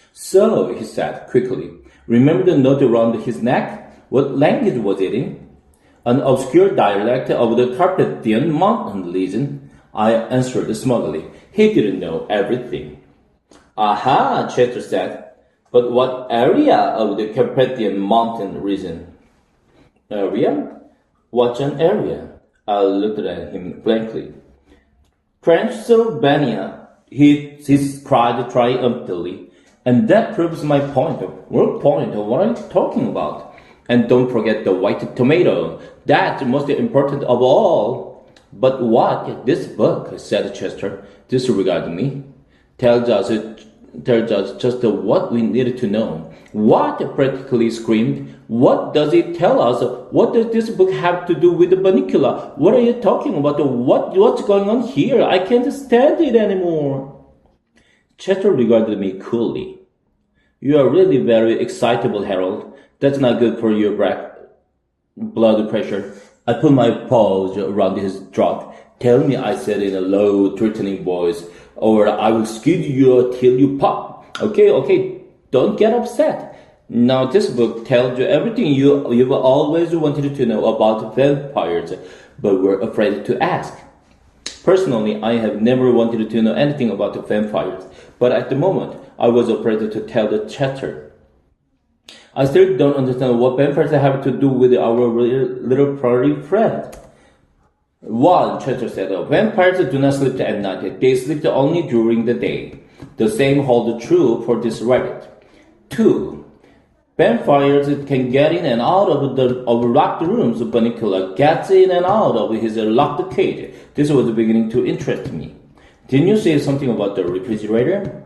he said quickly. Remember the note around his neck? What language was it in? An obscure dialect of the Carpathian mountain region, I answered smugly. He didn't know everything. Aha, Chester said. But what area of the Carpathian mountain region? Area? What's an area? I looked at him blankly. Transylvania, he cried triumphantly. And that proves my point. What point? What are you talking about? And don't forget the white tomato. That's most important of all. But what? This book, said Chester, disregarding me, tells us just what we needed to know. What? Practically screamed. What does it tell us? What does this book have to do with the Bunnicula? What are you talking about? What's going on here? I can't stand it anymore. Chester regarded me coolly. You are really very excitable, Harold. That's not good for your blood pressure. I put my paws around his throat. Tell me, I said in a low, threatening voice, or I will squeeze you till you pop. Okay, don't get upset. Now this book tells you everything you've always wanted to know about vampires, but were afraid to ask. Personally, I have never wanted to know anything about the vampires, but at the moment, I was afraid to tell the Chester. I still don't understand what vampires have to do with our little furry friend. One, Chester said, vampires do not sleep at night. They sleep only during the day. The same holds true for this rabbit. 2. Vampires can get in and out of locked rooms. Bunnicula gets in and out of his locked cage. This was beginning to interest me. Didn't you say something about the refrigerator?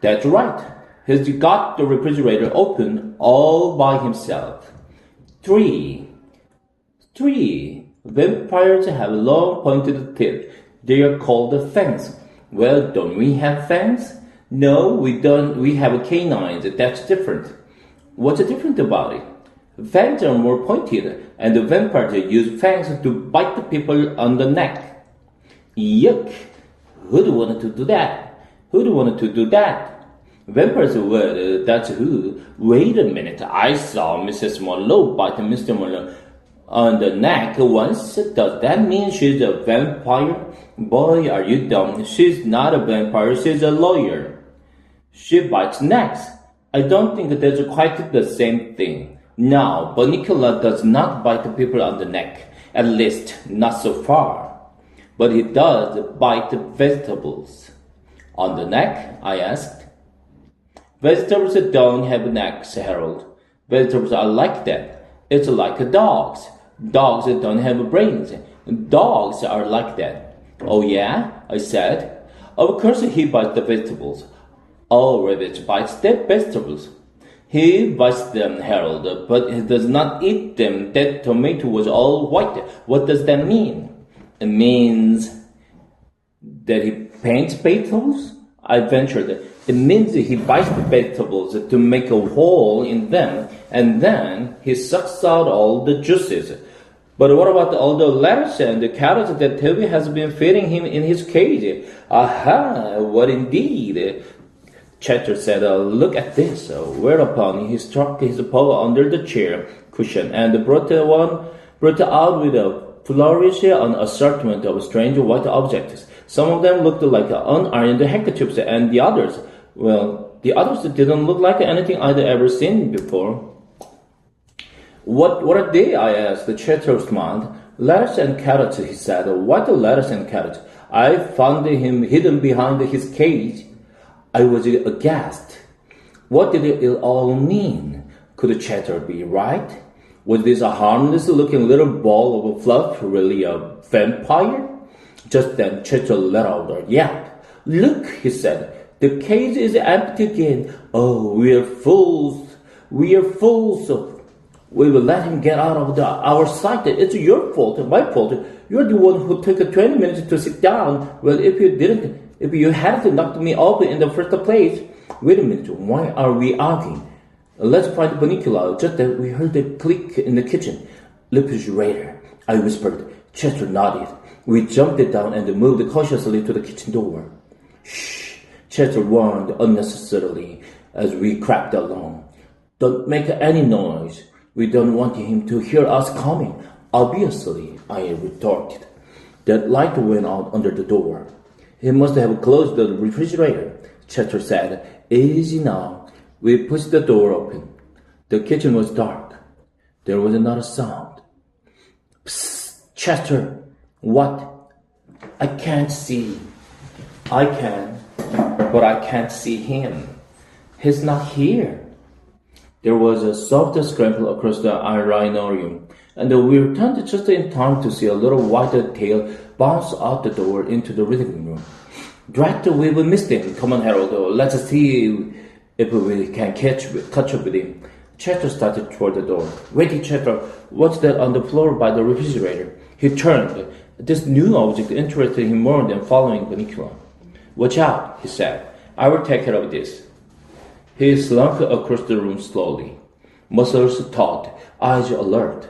That's right. He's got the refrigerator open all by himself. 3. Vampires have long pointed teeth. They are called fangs. Well, don't we have fangs? No, we don't. We have canines. That's different. What's different about it? Fangs are more pointed, and the vampires use fangs to bite the people on the neck. Yuck! Who'd want to do that? Vampires would, that's who. Wait a minute, I saw Mrs. Monroe bite Mr. Monroe on the neck once. Does that mean she's a vampire? Boy, are you dumb. She's not a vampire, she's a lawyer. She bites necks. I don't think that's quite the same thing. No, Bunnicula does not bite people on the neck. At least, not so far. But he does bite vegetables. On the neck? I asked. Vegetables don't have necks, Harold. Vegetables are like that. It's like dogs. Dogs don't have brains. Dogs are like that. Oh yeah? I said. Of course he bites the vegetables. All rabbits bites the vegetables. He bites them, Harold, but he does not eat them. That tomato was all white. What does that mean? It means that he paints vegetables? I ventured. It means he bites the vegetables to make a hole in them, and then he sucks out all the juices. But what about all the lettuce and the carrots that Toby has been feeding him in his cage? Aha, what indeed? Chester said, look at this. Whereupon he struck his paw under the chair cushion and brought out with a flourish an assortment of strange white objects. Some of them looked like unironed handkerchiefs, and the others didn't look like anything I'd ever seen before. What are they? I asked. Chester smiled. Lettuce and carrots, he said. What lettuce and carrots? I found him hidden behind his cage. I was aghast. What did it all mean? Could Chester be right? Was this a harmless-looking little ball of fluff really a vampire? Just then Chester let out a yelp. Look, he said. The cage is empty again. Oh, we're fools. We will let him get out of our sight. It's your fault, my fault. You're the one who took 20 minutes to sit down. Well, if you hadn't knocked me off in the first place. Wait a minute, why are we arguing? Let's find Bunnicula. Just then we heard a click in the kitchen. Refrigerator, I whispered. Chester nodded. We jumped it down and moved cautiously to the kitchen door. Shh, Chester warned unnecessarily as we crept along. Don't make any noise. We don't want him to hear us coming. Obviously, I retorted. That light went out under the door. He must have closed the refrigerator, Chester said. Easy now. We pushed the door open. The kitchen was dark. There was not a sound. Psst, Chester. What? I can't see. I can, but I can't see him. He's not here. There was a soft scramble across the linoleum, and we returned just in time to see a little white tail bounce out the door into the living room. Drat, we've missed him. Come on, Harold. Let's see if we can catch up with him. Chester started toward the door. Wait, Chester, what's that on the floor by the refrigerator? He turned. This new object interested him more than following Bunnicula. Watch out, he said. I will take care of this. He slunk across the room slowly, muscles taut, eyes alert.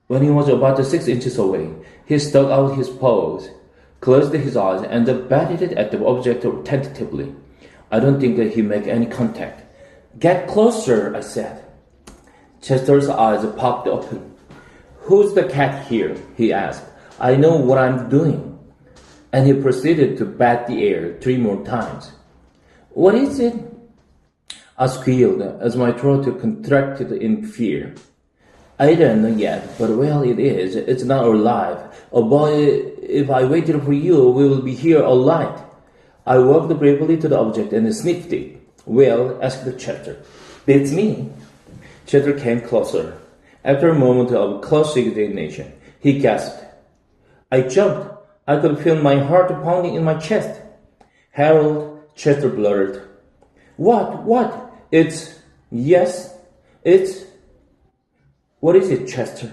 When he was about 6 inches away, he stuck out his paws, closed his eyes, and batted at the object tentatively. I don't think that he made any contact. Get closer, I said. Chester's eyes popped open. Who's the cat here? He asked. I know what I'm doing. And he proceeded to bat the air 3 more times. What is it? I squealed as my throat contracted in fear. I don't know yet, but well, it is. It's not alive. Oh boy, if I waited for you, we will be here all night. I walked bravely to the object and sniffed it. Well, asked Chester. It's me. Chester came closer. After a moment of close examination, he gasped. I jumped. I could feel my heart pounding in my chest. Harold, Chester blurted. What? It's... What is it, Chester?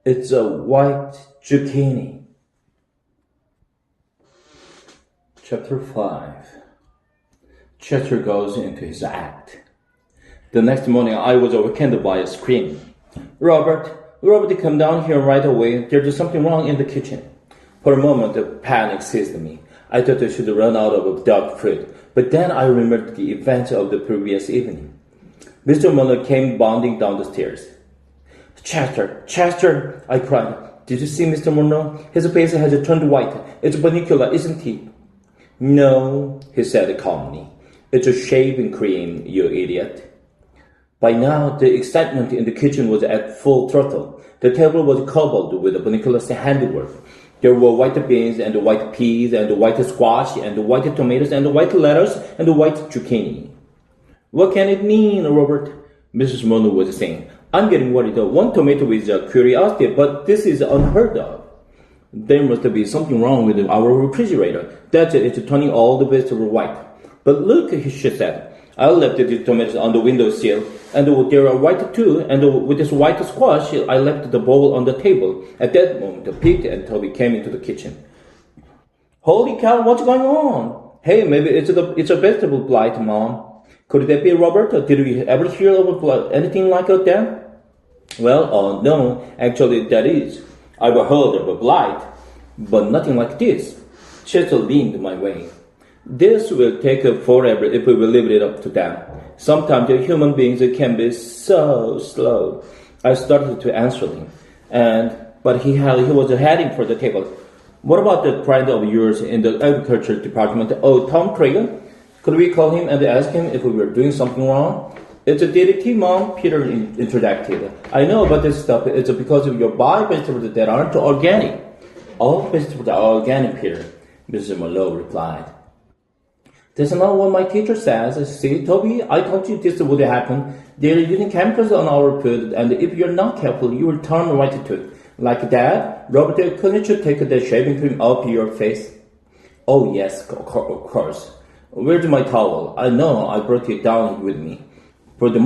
It's a white zucchini. Chapter 5. Chester goes into his act. The next morning, I was awakened by a scream. Robert, come down here right away. There's something wrong in the kitchen. For a moment, the panic seized me. I thought I should run out of dog food, but then I remembered the events of the previous evening. Mr. Muller came bounding down the stairs. Chester, I cried. Did you see Mr. Muller? His face has turned white. It's Bunnicula, isn't he? No, he said calmly. It's a shaving cream, you idiot. By now, the excitement in the kitchen was at full throttle. The table was covered with Bunnicula's handiwork. There were white beans and white peas and white squash and white tomatoes and white lettuce and white zucchini. What can it mean, Robert? Mrs. Muller was saying. I'm getting worried. One tomato is a curiosity, but this is unheard of. There must be something wrong with our refrigerator. That's it. It's turning all the vegetables white. But look, she said. I left the tomatoes on the windowsill, and they are white too, and with this white squash, I left the bowl on the table. At that moment, Pete and Toby came into the kitchen. Holy cow, what's going on? Hey, maybe it's a vegetable blight, Mom. Could that be, Robert? Did we ever hear of anything like that? Well, no, actually that is. I've heard of a blight, but nothing like this. Chester leaned my way. This will take forever if we will leave it up to them. Sometimes human beings can be so slow. I started to answer him, but he was heading for the table. What about that friend of yours in the agriculture department? Oh, Tom Cragen? Could we call him and ask him if we were doing something wrong? It's a DDT, Mom, Peter interjected. I know about this stuff. It's because of your buy vegetables that aren't organic. All vegetables are organic, Peter, Mrs. Malone replied. That's not what my teacher says. See, Toby, I told you this would happen. They're using chemicals on our food, and if you're not careful, you will turn right to it. Like that, Robert, couldn't you take the shaving cream off your face? Oh, yes, of course. Where's my towel? I know, I brought it down with me. For that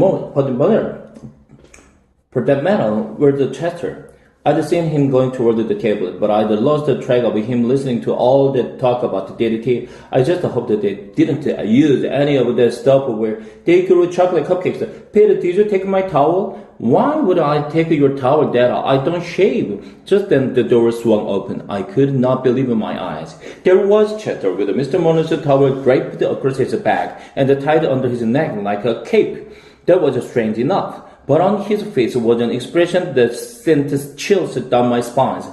matter, where's the Chester? I'd seen him going toward the table, but I'd lost the track of him listening to all that talk about the DDT. I just hoped that they didn't use any of that stuff where they grew chocolate cupcakes. Peter, did you take my towel? Why would I take your towel, Dad? I don't shave. Just then the door swung open. I could not believe my eyes. There was Chester with Mr. Muller's towel draped across his back and tied under his neck like a cape. That was strange enough. But on his face was an expression that sent chills down my spine.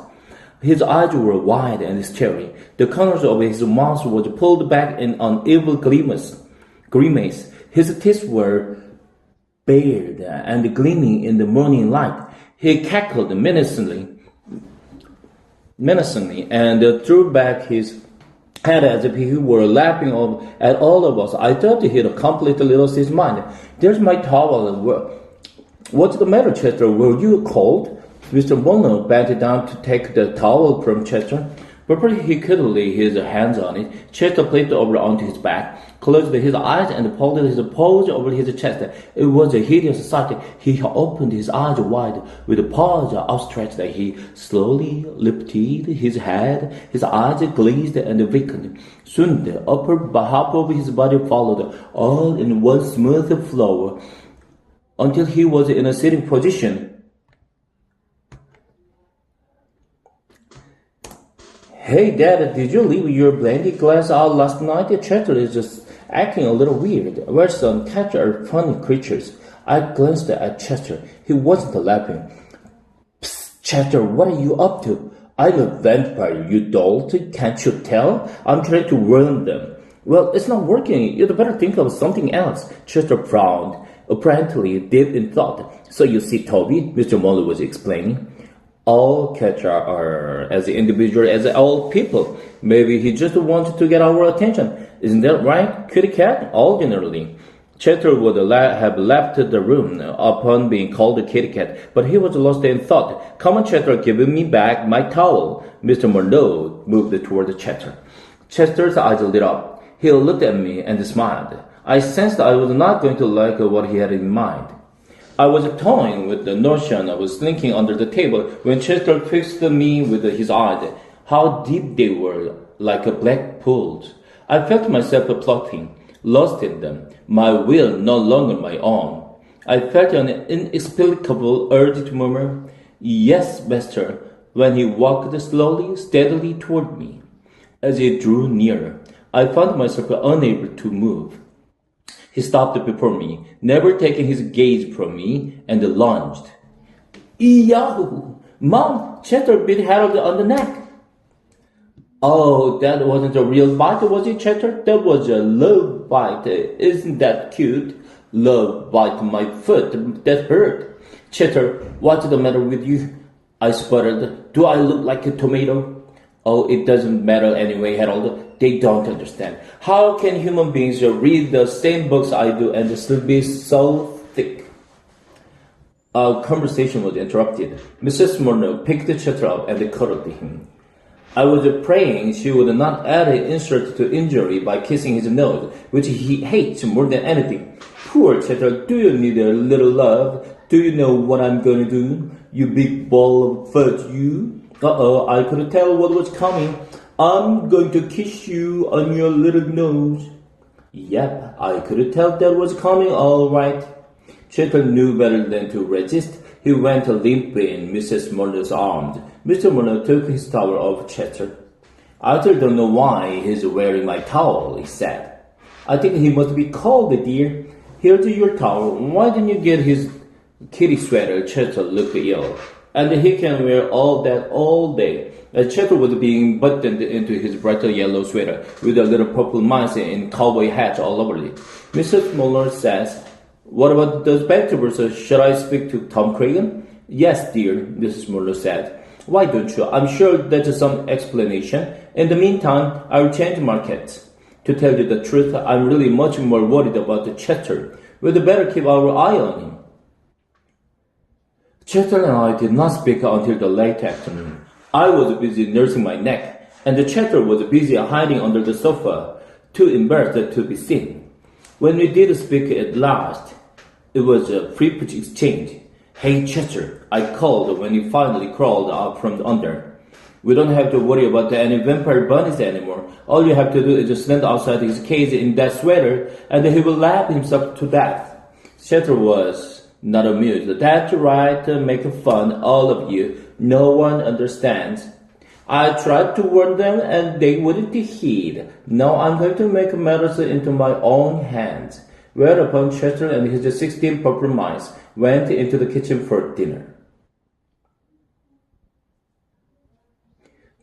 His eyes were wide and staring. The corners of his mouth was pulled back in an evil grimace. His teeth were bared and gleaming in the morning light. He cackled menacingly and threw back his head as if he were laughing at all of us. I thought he'd completely lost his mind. There's my towel. What's the matter, Chester? Were you cold? Mr. Muller bent down to take the towel from Chester. Before he could lay his hands on it, Chester flipped over onto his back, closed his eyes, and pulled his paws over his chest. It was a hideous sight. He opened his eyes wide, with paws outstretched. He slowly lifted his head. His eyes glazed and weakened. Soon the upper half of his body followed, all in one smooth flow, until he was in a sitting position. Hey, Dad, did you leave your blanket glass out last night? Chester is just acting a little weird. Well, son, cats are funny creatures. I glanced at Chester. He wasn't laughing. Psst, Chester, what are you up to? I'm a vampire, you dolt. Can't you tell? I'm trying to warn them. Well, it's not working. You'd better think of something else. Chester frowned, apparently deep in thought. So you see, Toby, Mr. Muller was explaining, all cats are as individual as all people. Maybe he just wanted to get our attention. Isn't that right, kitty cat? Ordinarily, Chester would have left the room upon being called a kitty cat, but he was lost in thought. Come on, Chester, give me back my towel. Mr. Muller moved toward Chester. Chester's eyes lit up. He looked at me and smiled. I sensed I was not going to like what he had in mind. I was toying with the notion of slinking under the table when Chester fixed me with his eyes. How deep they were, like black pools. I felt myself floating, lost in them, my will no longer my own. I felt an inexplicable urge to murmur, "Yes, master," when he walked slowly, steadily toward me. As he drew nearer, I found myself unable to move. He stopped before me, never taking his gaze from me, and lunged. Yahoo! Mom, Chester bit Harold on the neck. Oh, that wasn't a real bite, was it, Chester? That was a love bite. Isn't that cute? Love bite my foot. That hurt. Chester, what's the matter with you? I sputtered. Do I look like a tomato? Oh, it doesn't matter anyway, Harold. They don't understand. How can human beings read the same books I do and still be so thick? Our conversation was interrupted. Mrs. Murnau picked Chester up and cuddled him. I was praying she would not add insult to injury by kissing his nose, which he hates more than anything. Poor Chester, do you need a little love? Do you know what I'm going to do? You big ball of fudge, you. Uh-oh, I could tell what was coming. I'm going to kiss you on your little nose. Yep, I could tell that was coming all right. Chester knew better than to resist. He went limp in Mrs. Muller's arms. Mr. Muller took his towel off Chester. I still don't know why he's wearing my towel, he said. I think he must be cold, dear. Here's your towel. Why didn't you get his kitty sweater? Chester looked ill. And he can wear all that all day. Chester was being buttoned into his bright yellow sweater with a little purple mice and cowboy hats all over it. Mrs. Muller says, "What about those vegetables? Shall I speak to Tom Cragen?" "Yes, dear," Mrs. Muller said. "Why don't you? I'm sure there's some explanation. In the meantime, I'll change markets. To tell you the truth, I'm really much more worried about Chester. We'd better keep our eye on him." Chester and I did not speak until the late afternoon. I was busy nursing my neck, and Chester was busy hiding under the sofa, too embarrassed to be seen. When we did speak at last, it was a free pitch exchange. Hey, Chester, I called when he finally crawled out from under. We don't have to worry about any vampire bunnies anymore. All you have to do is just stand outside his cage in that sweater, and he will laugh himself to death. Chester was not amused. That's right, make fun, all of you. No one understands. I tried to warn them, and they wouldn't heed. Now I'm going to make matters into my own hands. Whereupon Chester and his 16 purple mice went into the kitchen for dinner.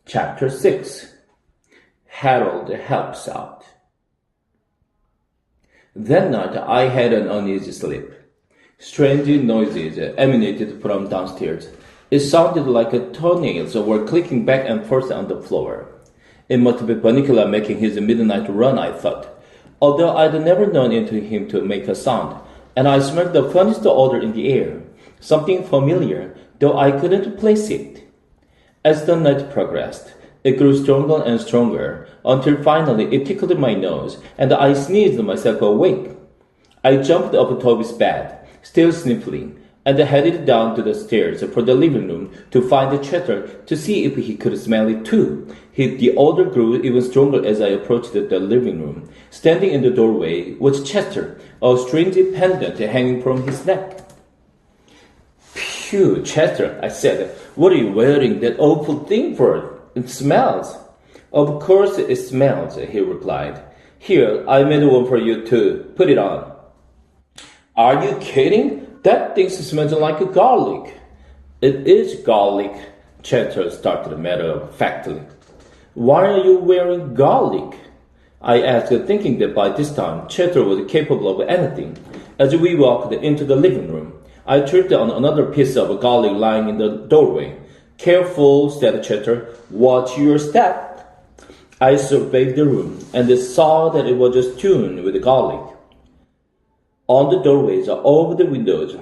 Chapter 6. Harold Helps Out. That night I had an uneasy sleep. Strange noises emanated from downstairs. It sounded like toenails were clicking back and forth on the floor. It must be Bunnicula making his midnight run, I thought, although I'd never known him to make a sound, and I smelled the funniest odor in the air, something familiar, though I couldn't place it. As the night progressed, it grew stronger and stronger, until finally it tickled my nose, and I sneezed myself awake. I jumped up Toby's bed, still sniffling, and headed down to the stairs for the living room to find Chester to see if he could smell it too. The odor grew even stronger as I approached the living room. Standing in the doorway was Chester, a strange pendant hanging from his neck. Phew, Chester, I said, what are you wearing that awful thing for? It smells. Of course it smells, he replied. Here, I made one for you too. Put it on. Are you kidding? That thing smells like garlic. It is garlic, Chester started matter-of-factly. Why are you wearing garlic? I asked, thinking that by this time Chester was capable of anything. As we walked into the living room, I tripped on another piece of garlic lying in the doorway. Careful, said Chester. Watch your step. I surveyed the room and saw that it was strewn with garlic. On the doorways, over the windows,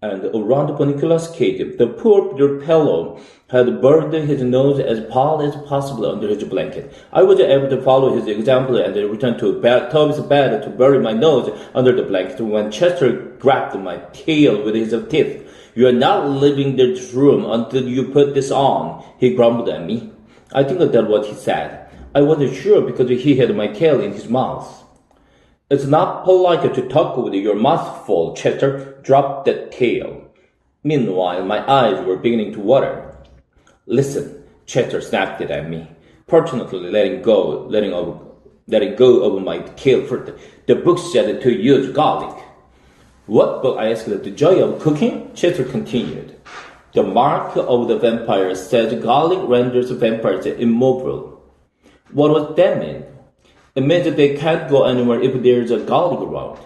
and around Bunnicula's cage, the poor little fellow had buried his nose as far as possible under his blanket. I was able to follow his example and returned to Toby's bed to bury my nose under the blanket when Chester grabbed my tail with his teeth. You are not leaving this room until you put this on, he grumbled at me. I think that's what he said. I wasn't sure because he had my tail in his mouth. It's not polite to talk with your mouth full, Chester. Drop that tail. Meanwhile, my eyes were beginning to water. Listen, Chester snapped it at me, fortunately letting go of my tail first. The book said to use garlic. What book? I asked. The Joy of Cooking? Chester continued. The mark of the vampire says garlic renders vampires immobile. What does that mean? It means that they can't go anywhere if there's a garlic around.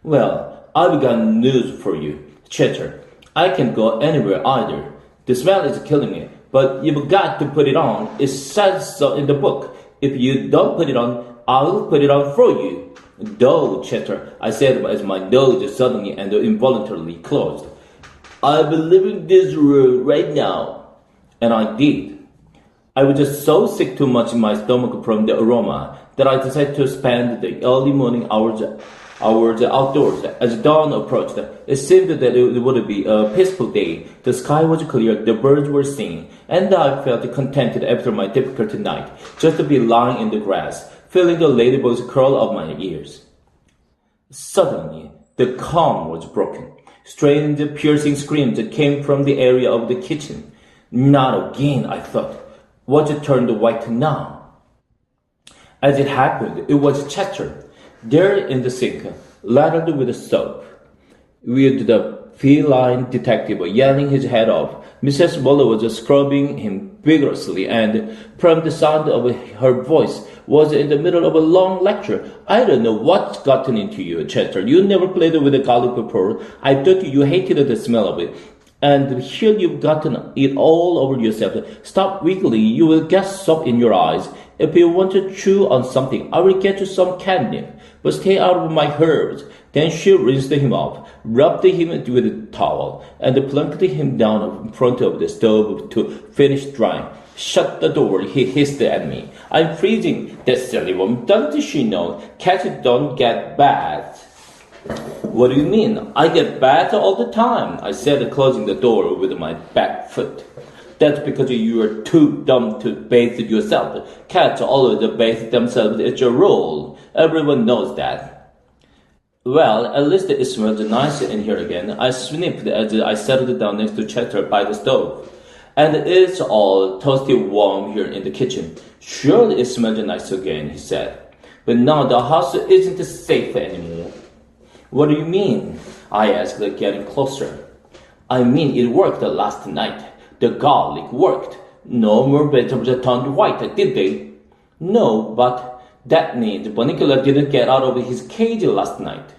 Well, I've got news for you, Chester. I can't go anywhere either. The smell is killing me, but you've got to put it on. It says so in the book. If you don't put it on, I'll put it on for you. No, Chester, I said as my nose suddenly and involuntarily closed. I'll be leaving this room right now. And I did. I was just so sick to much in my stomach from the aroma that I decided to spend the early morning hours outdoors. As dawn approached, it seemed that it would be a peaceful day. The sky was clear, the birds were singing, and I felt contented after my difficult night, just to be lying in the grass, feeling the ladybugs crawl up my ears. Suddenly, the calm was broken. Strange, piercing screams came from the area of the kitchen. Not again, I thought. Was it turned white now? As it happened, it was Chester, there in the sink, ladled with soap, with the feline detective yelling his head off. Mrs. Muller was scrubbing him vigorously, and from the sound of her voice was in the middle of a long lecture. I don't know what's gotten into you, Chester. You never played with the garlic before. I thought you hated the smell of it. And here you've gotten it all over yourself. Stop wiggling, you will get soap in your eyes. If you want to chew on something, I will get you some catnip. But stay out of my herbs. Then she rinsed him off, rubbed him with a towel, and plunked him down in front of the stove to finish drying. Shut the door, he hissed at me. I'm freezing. That silly woman, doesn't she know? Cats don't get baths. What do you mean? I get bad all the time, I said, closing the door with my back foot. That's because you are too dumb to bathe yourself. Cats always bathe themselves, it's a rule. Everyone knows that. Well, at least it smells nice in here again. I sniffed as I settled down next to Chester by the stove. And it's all toasty warm here in the kitchen. Surely it smells nice again, he said. But now the house isn't safe anymore. What do you mean? I asked, getting closer. I mean it worked last night. The garlic worked. No more vegetables turned white, did they? No, but that means Bunnicula didn't get out of his cage last night.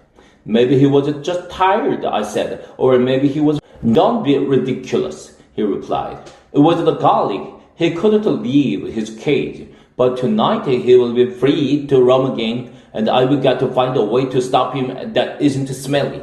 Maybe he was just tired, I said, or maybe he was... Don't be ridiculous, he replied. It was the garlic. He couldn't leave his cage, but tonight he will be free to roam again, and I will got to find a way to stop him that isn't smelly.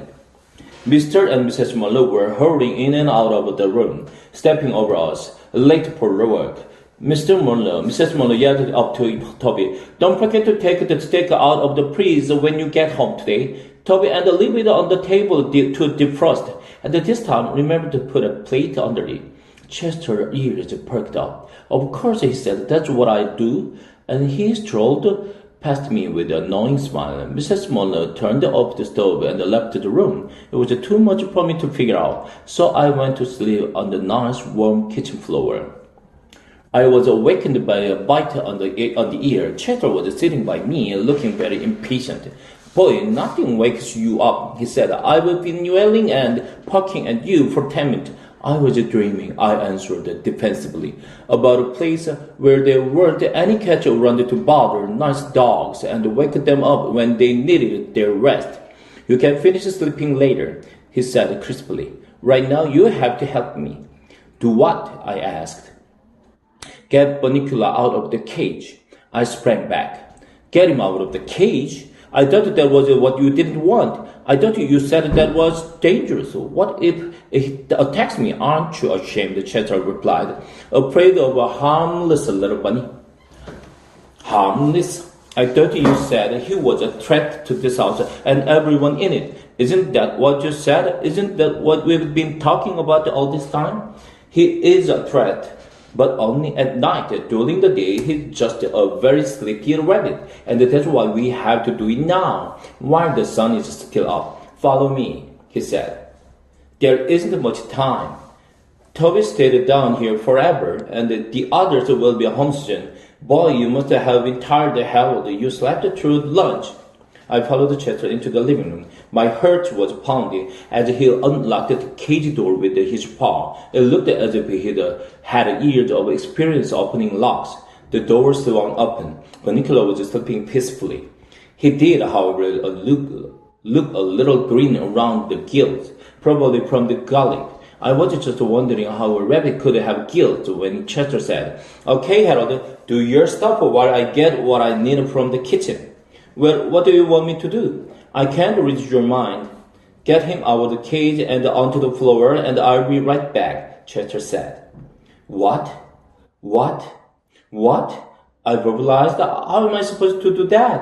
Mr. and Mrs. Muller were hurrying in and out of the room, stepping over us, late for work. Mrs. Muller yelled up to Toby, "Don't forget to take the steak out of the freezer when you get home today, Toby, and leave it on the table to defrost. And this time, remember to put a plate under it." Chester's ears perked up. "Of course," he said, "that's what I do." And he strolled past me with an annoying smile. Mrs. Muller turned off the stove and left the room. It was too much for me to figure out, so I went to sleep on the nice warm kitchen floor. I was awakened by a bite on the ear. Chester was sitting by me, looking very impatient. "Boy, nothing wakes you up," he said. "I've been yelling and poking at you for 10 minutes. "I was dreaming," I answered defensively, "about a place where there weren't any cats around to bother nice dogs and wake them up when they needed their rest. You can finish sleeping later," he said crisply. "Right now you have to help me." "Do what?" I asked. "Get Bunnicula out of the cage." I sprang back. "Get him out of the cage? I thought that was what you didn't want. I thought you said that was dangerous. What if he attacks me? Aren't you ashamed?" Chester replied. "Afraid of a harmless little bunny." "Harmless? I thought you said he was a threat to this house and everyone in it. Isn't that what you said? Isn't that what we've been talking about all this time?" "He is a threat, but only at night. During the day, he's just a very sleepy rabbit, and that's why we have to do it now, while the sun is still up. Follow me," he said. "There isn't much time. Toby stayed down here forever, and the others will be home soon. Boy, you must have been tired, Harold. You slept through lunch." I followed Chester into the living room. My heart was pounding as he unlocked the cage door with his paw. It looked as if he had years of experience opening locks. The door swung open. Bunnicula was sleeping peacefully. He did, however, look a little green around the gills, probably from the garlic. I was just wondering how a rabbit could have gills when Chester said, "Okay, Harold, do your stuff while I get what I need from the kitchen." "Well, what do you want me to do?" "I can't read your mind." "Get him out of the cage and onto the floor, and I'll be right back," Chester said. What? I verbalized. "How am I supposed to do that?"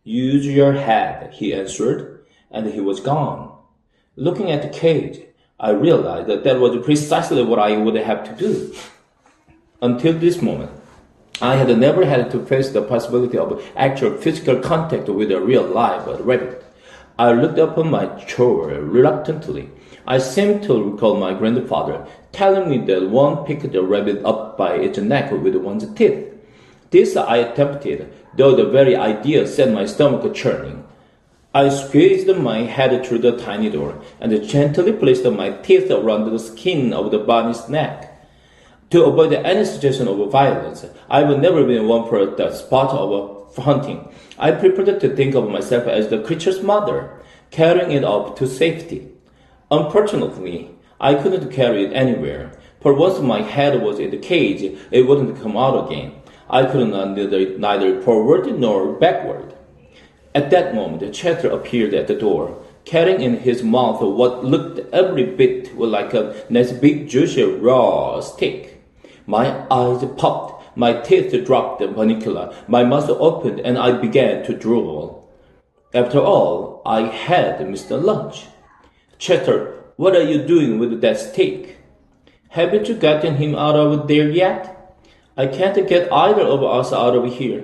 "Use your head," he answered, and he was gone. Looking at the cage, I realized that was precisely what I would have to do. Until this moment, I had never had to face the possibility of actual physical contact with a real live rabbit. I looked upon my chore reluctantly. I seemed to recall my grandfather telling me that one picked the rabbit up by its neck with one's teeth. This I attempted, though the very idea set my stomach churning. I squeezed my head through the tiny door and gently placed my teeth around the skin of the bunny's neck. To avoid any suggestion of violence, I've never been one for the sport of hunting. I preferred to think of myself as the creature's mother, carrying it up to safety. Unfortunately, I couldn't carry it anywhere, for once my head was in the cage, it wouldn't come out again. I could neither forward nor backward. At that moment, Chester appeared at the door, carrying in his mouth what looked every bit like a nice big juicy raw steak. My eyes popped, my teeth dropped Bunnicula, my mouth opened, and I began to drool. After all, I had missed the lunch. Chester, what are you doing with that steak? Haven't you gotten him out of there yet? I can't get either of us out of here.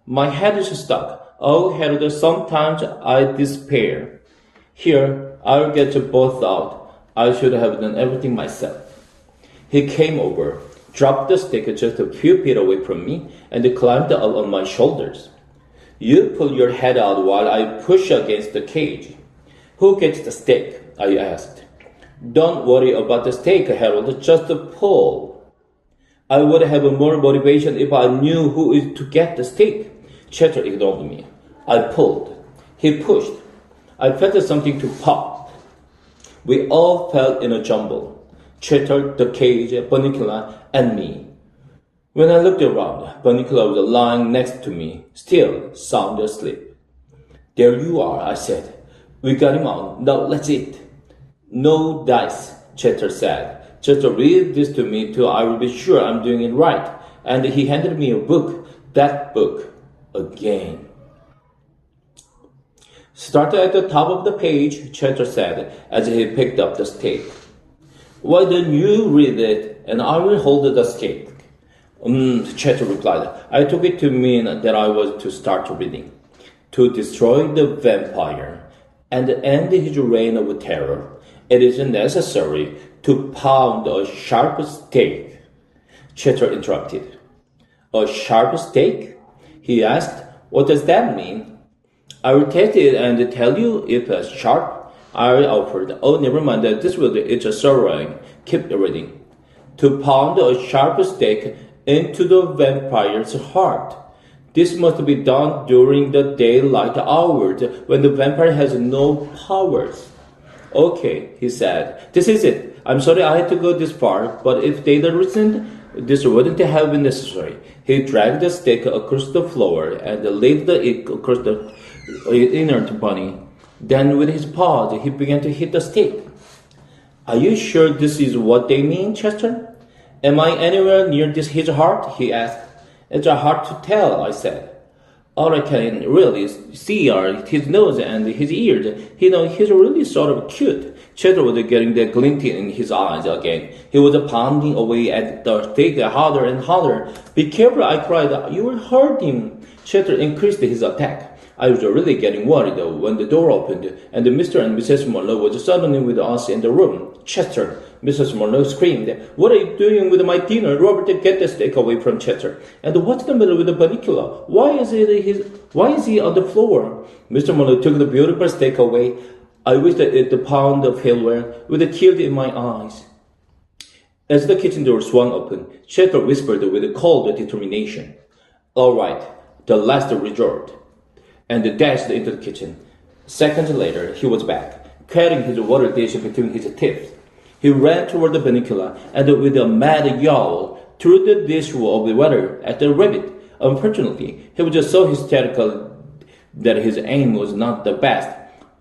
My head is stuck. Oh, Harold, sometimes I despair. Here, I'll get you both out. I should have done everything myself. He came over, dropped the steak just a few feet away from me, and climbed up on my shoulders. You pull your head out while I push against the cage. Who gets the steak? I asked. Don't worry about the steak, Harold, just pull. I would have more motivation if I knew who is to get the steak. Chester ignored me. I pulled. He pushed. I felt something to pop. We all fell in a jumble. Chester, the cage, Bunnicula, and me. When I looked around, Bunnicula was lying next to me, still sound asleep. There you are, I said. We got him out. Now let's eat. No dice, Chester said. Just read this to me till I will be sure I'm doing it right. And he handed me a book. That book. Again. Start at the top of the page, Chester said, as he picked up the steak. Why don't you read it, and I will hold the steak? Chester replied. I took it to mean that I was to start reading. To destroy the vampire and end his reign of terror, it is necessary to pound a sharp stake. Chester interrupted. A sharp stake? He asked. What does that mean? I will taste it and tell you if it's sharp. I offered. Oh, never mind. This will it's a sorrowing. Keep reading. To pound a sharp stake into the vampire's heart. This must be done during the daylight hours when the vampire has no powers. Okay, he said. This is it. I'm sorry I had to go this far, but if they'd listened, this wouldn't have been necessary. He dragged the stake across the floor and laid it across the inert bunny. Then with his paws, he began to hit the stake. Are you sure this is what they mean, Chester? Am I anywhere near his heart? He asked. It's hard to tell, I said. All I can really see are his nose and his ears. He's really sort of cute. Chester was getting that glint in his eyes again. He was pounding away at the stake harder and harder. Be careful, I cried. You will hurt him. Chester increased his attack. I was really getting worried when the door opened and Mr. and Mrs. Monroe was suddenly with us in the room. Chester, Mrs. Monroe screamed. What are you doing with my dinner? Robert, get the steak away from Chester. And what's the matter with the Bunnicula? Why is he on the floor? Mr. Monroe took the beautiful steak away. I wished that the pound of hellware with tears in my eyes. As the kitchen door swung open, Chester whispered with cold determination. All right, the last resort. And dashed into the kitchen. Seconds later, he was back, carrying his water dish between his teeth. He ran toward the Bunnicula and with a mad yowl threw the dish of the water at the rabbit. Unfortunately, he was so hysterical that his aim was not the best.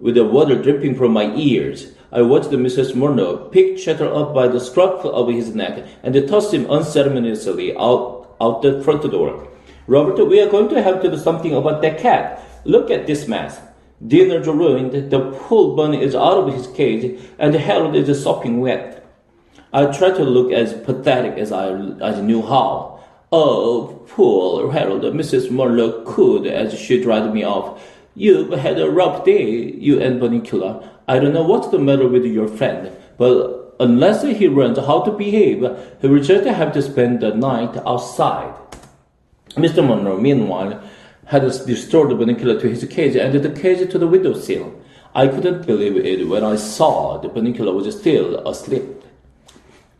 With the water dripping from my ears, I watched Mrs. Monroe pick Chester up by the scruff of his neck and toss him unceremoniously out the front door. Robert, we are going to have to do something about that cat. Look at this mess. Dinner's ruined, the poor bunny is out of his cage, and Harold is sopping wet. I tried to look as pathetic as I knew how. Oh, poor Harold, Mrs. Monroe cooed as she dried me off. You've had a rough day, you and Bunnicula. I don't know what's the matter with your friend, but unless he learns how to behave, he will just have to spend the night outside. Mr. Monroe, meanwhile, had restored the Bunnicula to his cage and the cage to the windowsill. I couldn't believe it when I saw the Bunnicula was still asleep.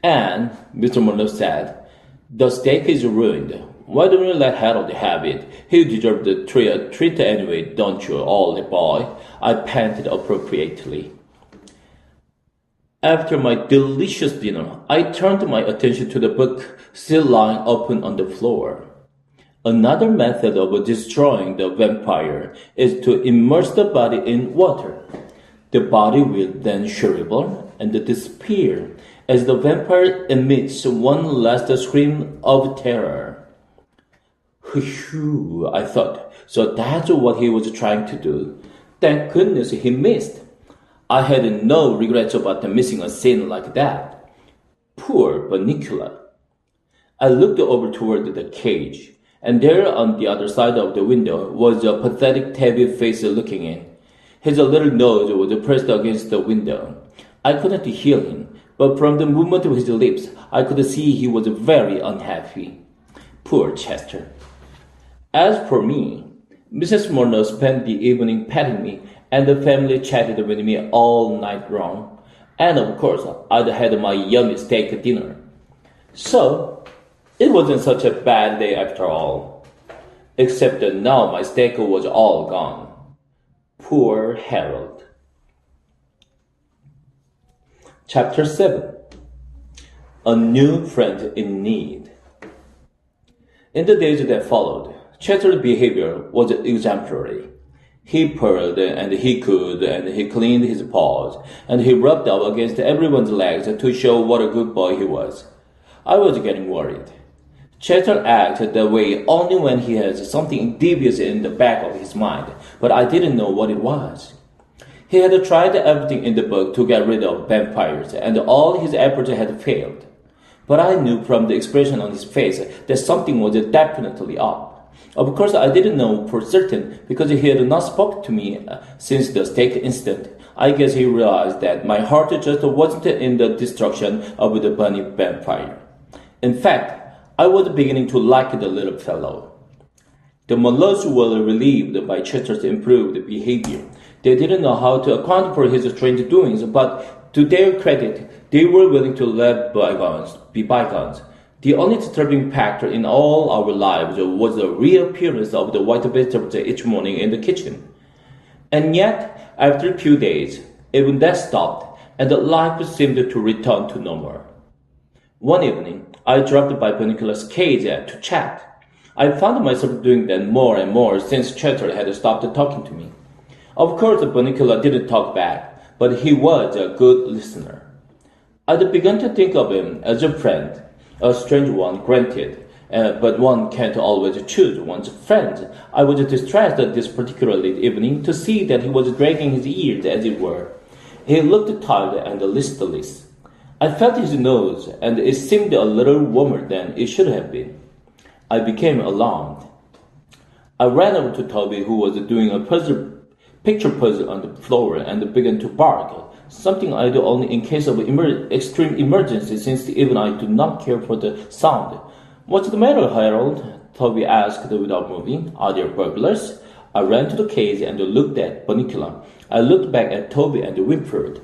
And, Mr. Monroe said, the steak is ruined. Why don't you let Harold have it? He deserved a treat anyway, don't you, old boy? I panted appropriately. After my delicious dinner, I turned my attention to the book still lying open on the floor. Another method of destroying the vampire is to immerse the body in water. The body will then shrivel and disappear as the vampire emits one last scream of terror. Phew, I thought. So that's what he was trying to do. Thank goodness he missed. I had no regrets about missing a scene like that. Poor Bunnicula. I looked over toward the cage, and there on the other side of the window was a pathetic tabby face looking in. His little nose was pressed against the window. I couldn't hear him, but from the movement of his lips, I could see he was very unhappy. Poor Chester. As for me, Mrs. Murnau spent the evening petting me, and the family chatted with me all night long. And of course, I'd had my yummy steak dinner. So, it wasn't such a bad day after all. Except that now my steak was all gone. Poor Harold. Chapter 7. A New Friend in Need. In the days that followed, Chester's behavior was exemplary. He purred and he cooed and he cleaned his paws and he rubbed up against everyone's legs to show what a good boy he was. I was getting worried. Chester acted that way only when he has something devious in the back of his mind, but I didn't know what it was. He had tried everything in the book to get rid of vampires, and all his efforts had failed. But I knew from the expression on his face that something was definitely up. Of course, I didn't know for certain because he had not spoken to me since the steak incident. I guess he realized that my heart just wasn't in the destruction of the bunny vampire. In fact, I was beginning to like the little fellow. The Mullows were relieved by Chester's improved behavior. They didn't know how to account for his strange doings, but to their credit, they were willing to let bygones be bygones. The only disturbing factor in all our lives was the reappearance of the white vegetables each morning in the kitchen. And yet, after a few days, even that stopped, and life seemed to return to normal. One evening, I dropped by Bunnicula's cage to chat. I found myself doing that more and more since Chester had stopped talking to me. Of course, Bunnicula didn't talk back, but he was a good listener. I'd begun to think of him as a friend, a strange one, granted, but one can't always choose one's friends. I was distressed this particular evening to see that he was dragging his ears, as it were. He looked tired and listless. I felt his nose, and it seemed a little warmer than it should have been. I became alarmed. I ran over to Toby, who was doing a picture puzzle on the floor, and began to bark, something I do only in case of extreme emergency, since even I do not care for the sound. "What's the matter, Harold?" Toby asked without moving. "Are there burglars?" I ran to the cage and looked at Bunnicula. I looked back at Toby and whimpered.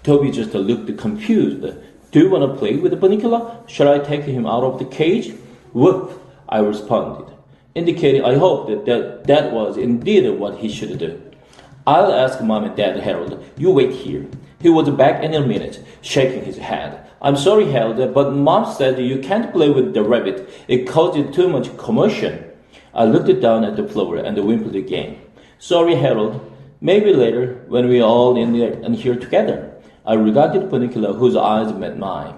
Toby just looked confused. "Do you want to play with Bunnicula? Shall I take him out of the cage?" "Woof," I responded, indicating I hoped that was indeed what he should do. "I'll ask Mom and Dad, Harold. You wait here." He was back in a minute, shaking his head. "I'm sorry, Harold, but Mom said you can't play with the rabbit. It causes too much commotion." I looked down at the floor and whimpered again. "Sorry, Harold. Maybe later, when we're all in here together." I regarded Bunnicula, whose eyes met mine.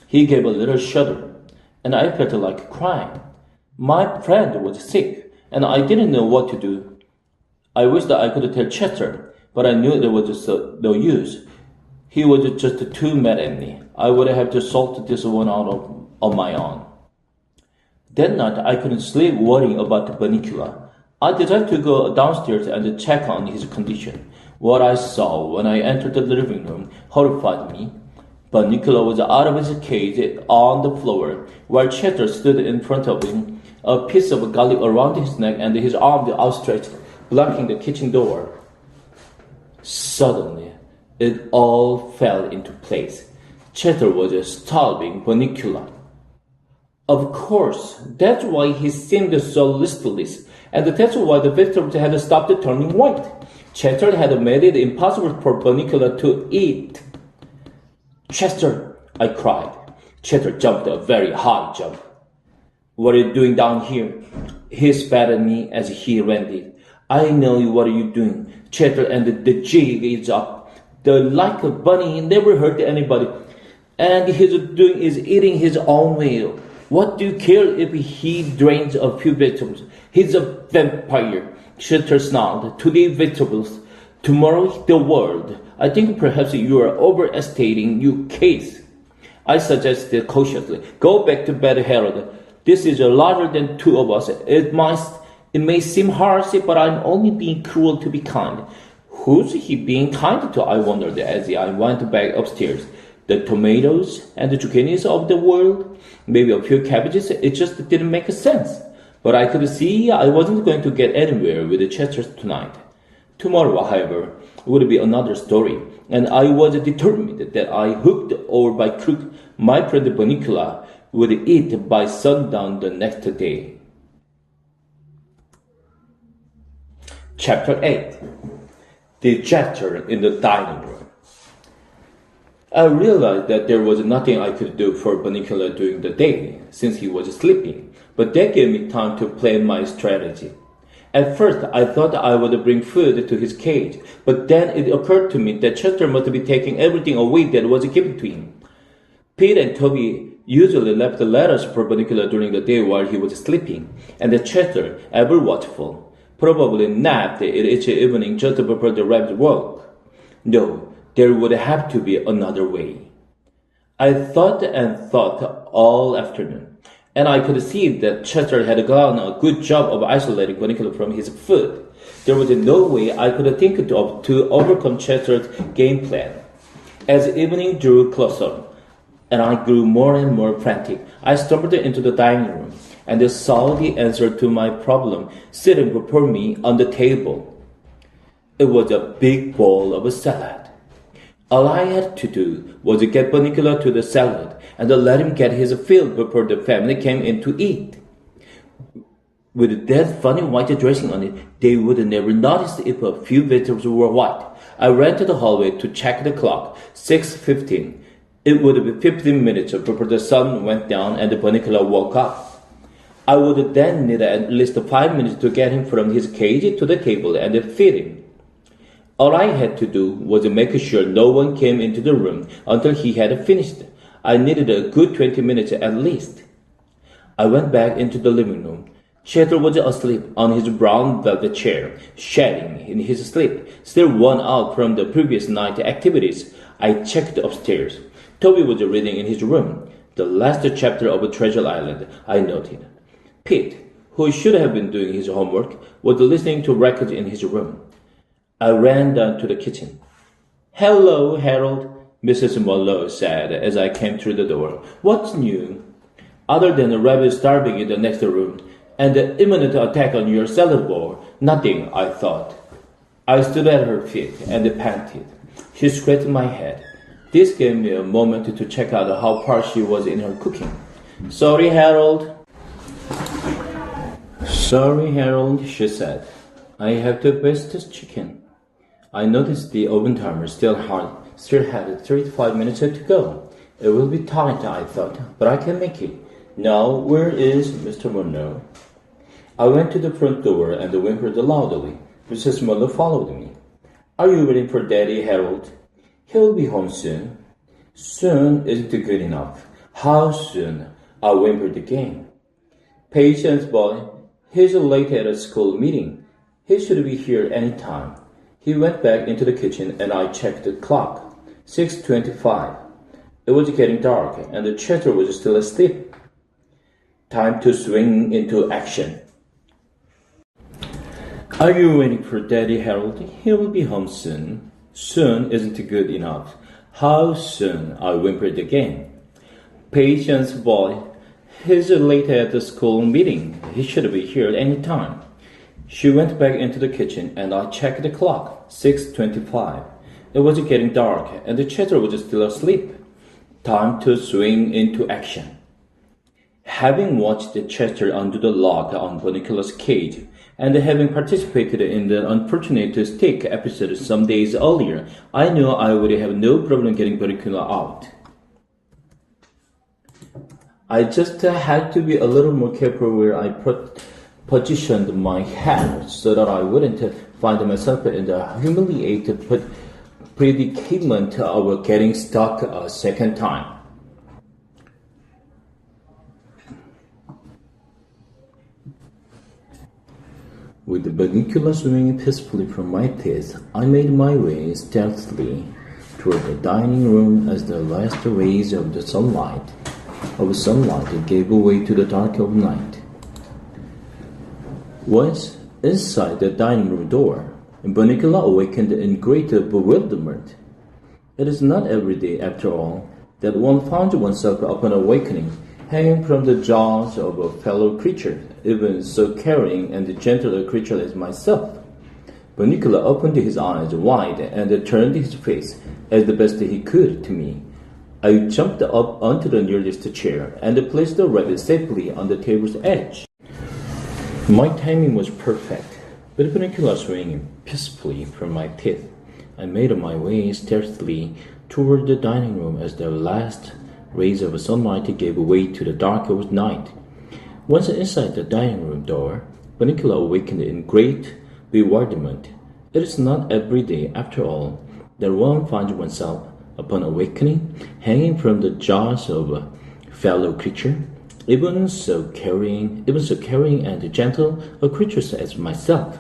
He gave a little shudder, and I felt like crying. My friend was sick, and I didn't know what to do. I wished that I could tell Chester, but I knew there was just no use. He was just too mad at me. I would have to sort this one out on my own. That night, I couldn't sleep worrying about Bunnicula. I decided to go downstairs and check on his condition. What I saw when I entered the living room horrified me. Bunnicula was out of his cage on the floor, while Chester stood in front of him, a piece of garlic around his neck and his arms outstretched, blocking the kitchen door. Suddenly, it all fell into place. Chester was starving Bunnicula. Of course, that's why he seemed so listless, and that's why the vegetables had stopped turning white. Chester had made it impossible for Bunnicula to eat. "Chester!" I cried. Chester jumped a very high jump. "What are you doing down here?" He spat at me as he landed. "I know what are you doing, Chester, and the jig is up. The like a bunny never hurt anybody, and he's doing is eating his own meal." What do you care if he drains a few vegetables? He's a vampire, Chetter snarled. Today vegetables, tomorrow the world. I think perhaps you are overestating your case. I suggested cautiously. Go back to bed, Harold. This is larger than two of us. It may seem harsh, but I'm only being cruel to be kind. Who's he being kind to? I wondered as I went back upstairs. The tomatoes and the zucchinis of the world? Maybe a few cabbages? It just didn't make sense. But I could see I wasn't going to get anywhere with the Chesters tonight. Tomorrow, however, would be another story, and I was determined that I, hooked or by crook, my friend Bunnicula would eat by sundown the next day. Chapter 8. The Chester in the Dining Room. I realized that there was nothing I could do for Bunnicula during the day, since he was sleeping, but that gave me time to plan my strategy. At first, I thought I would bring food to his cage, but then it occurred to me that Chester must be taking everything away that was given to him. Pete and Toby usually left the letters for Bunnicula during the day while he was sleeping, and Chester, ever watchful, probably napped each evening just before the rabbit woke. No, there would have to be another way. I thought and thought all afternoon, and I could see that Chester had done a good job of isolating Bunnicula from his food. There was no way I could think to overcome Chester's game plan. As evening drew closer, and I grew more and more frantic, I stumbled into the dining room and saw the answer to my problem sitting before me on the table. It was a big bowl of salad. All I had to do was get Bunnicula to the salad and let him get his fill before the family came in to eat. With that funny white dressing on it, they would never notice if a few vegetables were white. I ran to the hallway to check the clock. 6:15. It would be 15 minutes before the sun went down and Bunnicula woke up. I would then need at least 5 minutes to get him from his cage to the table and feed him. All I had to do was make sure no one came into the room until he had finished. I needed a good 20 minutes at least. I went back into the living room. Cheddar was asleep on his brown velvet chair, shedding in his sleep, still worn out from the previous night activities. I checked upstairs. Toby was reading in his room, the last chapter of Treasure Island, I noted. Pete, who should have been doing his homework, was listening to records in his room. I ran down to the kitchen. Hello, Harold, Mrs. Monroe said as I came through the door. What's new? Other than a rabbit starving in the next room and the imminent attack on your salad bowl, nothing, I thought. I stood at her feet and panted. She scratched my head. This gave me a moment to check out how far she was in her cooking. Sorry, Harold, she said. I have the bestest chicken. I noticed the oven timer still had 35 minutes to go. It will be tight, I thought, but I can make it. Now, where is Mr. Monroe? I went to the front door and whimpered loudly. Mrs. Monroe followed me. Are you waiting for Daddy, Harold? He'll be home soon. Soon isn't good enough. How soon? I whimpered again. Patience, boy. He's late at a school meeting. He should be here any time. He went back into the kitchen and I checked the clock. 6:25. It was getting dark and the Chester was still asleep. Time to swing into action. Are you waiting for Daddy, Harold? He will be home soon. Soon isn't good enough. How soon? I whimpered again. Patience, boy. He's late at the school meeting. He should be here any time. She went back into the kitchen and I checked the clock. 6:25. It was getting dark and the Chester was still asleep. Time to swing into action. Having watched the Chester undo the lock on Bunnicula's cage and having participated in the unfortunate stick episode some days earlier, I knew I would have no problem getting Bunnicula out. I just had to be a little more careful where I positioned my head so that I wouldn't find myself in the humiliated predicament of getting stuck a second time. With the Bunnicula swinging peacefully from my teeth, I made my way stealthily toward the dining room as the last rays of the sunlight gave way to the dark of night. Once inside the dining room door, Bunnicula awakened in great bewilderment. It is not every day, after all, that one finds oneself upon awakening, hanging from the jaws of a fellow creature, even so caring and gentle a creature as myself. Bunnicula opened his eyes wide and turned his face as the best he could to me. I jumped up onto the nearest chair and placed the rabbit safely on the table's edge. My timing was perfect. With Bunnicula swinging peacefully from my teeth, I made my way stealthily toward the dining room as the last rays of sunlight gave way to the dark of night. Once inside the dining room door, Bunnicula awakened in great bewilderment. It is not every day, after all, that one finds oneself, upon awakening, hanging from the jaws of a fellow creature, even so caring and gentle a creature as myself.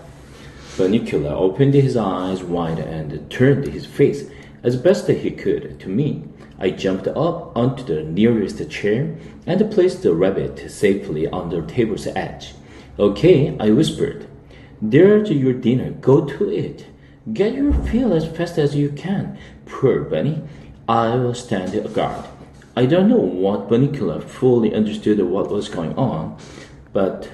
Bunnicula opened his eyes wide and turned his face as best he could to me. I jumped up onto the nearest chair and placed the rabbit safely on the table's edge. "Okay," I whispered. "There's your dinner. Go to it. Get your fill as fast as you can. Poor Bunny. I will stand guard." I don't know what Bunnicula fully understood what was going on, but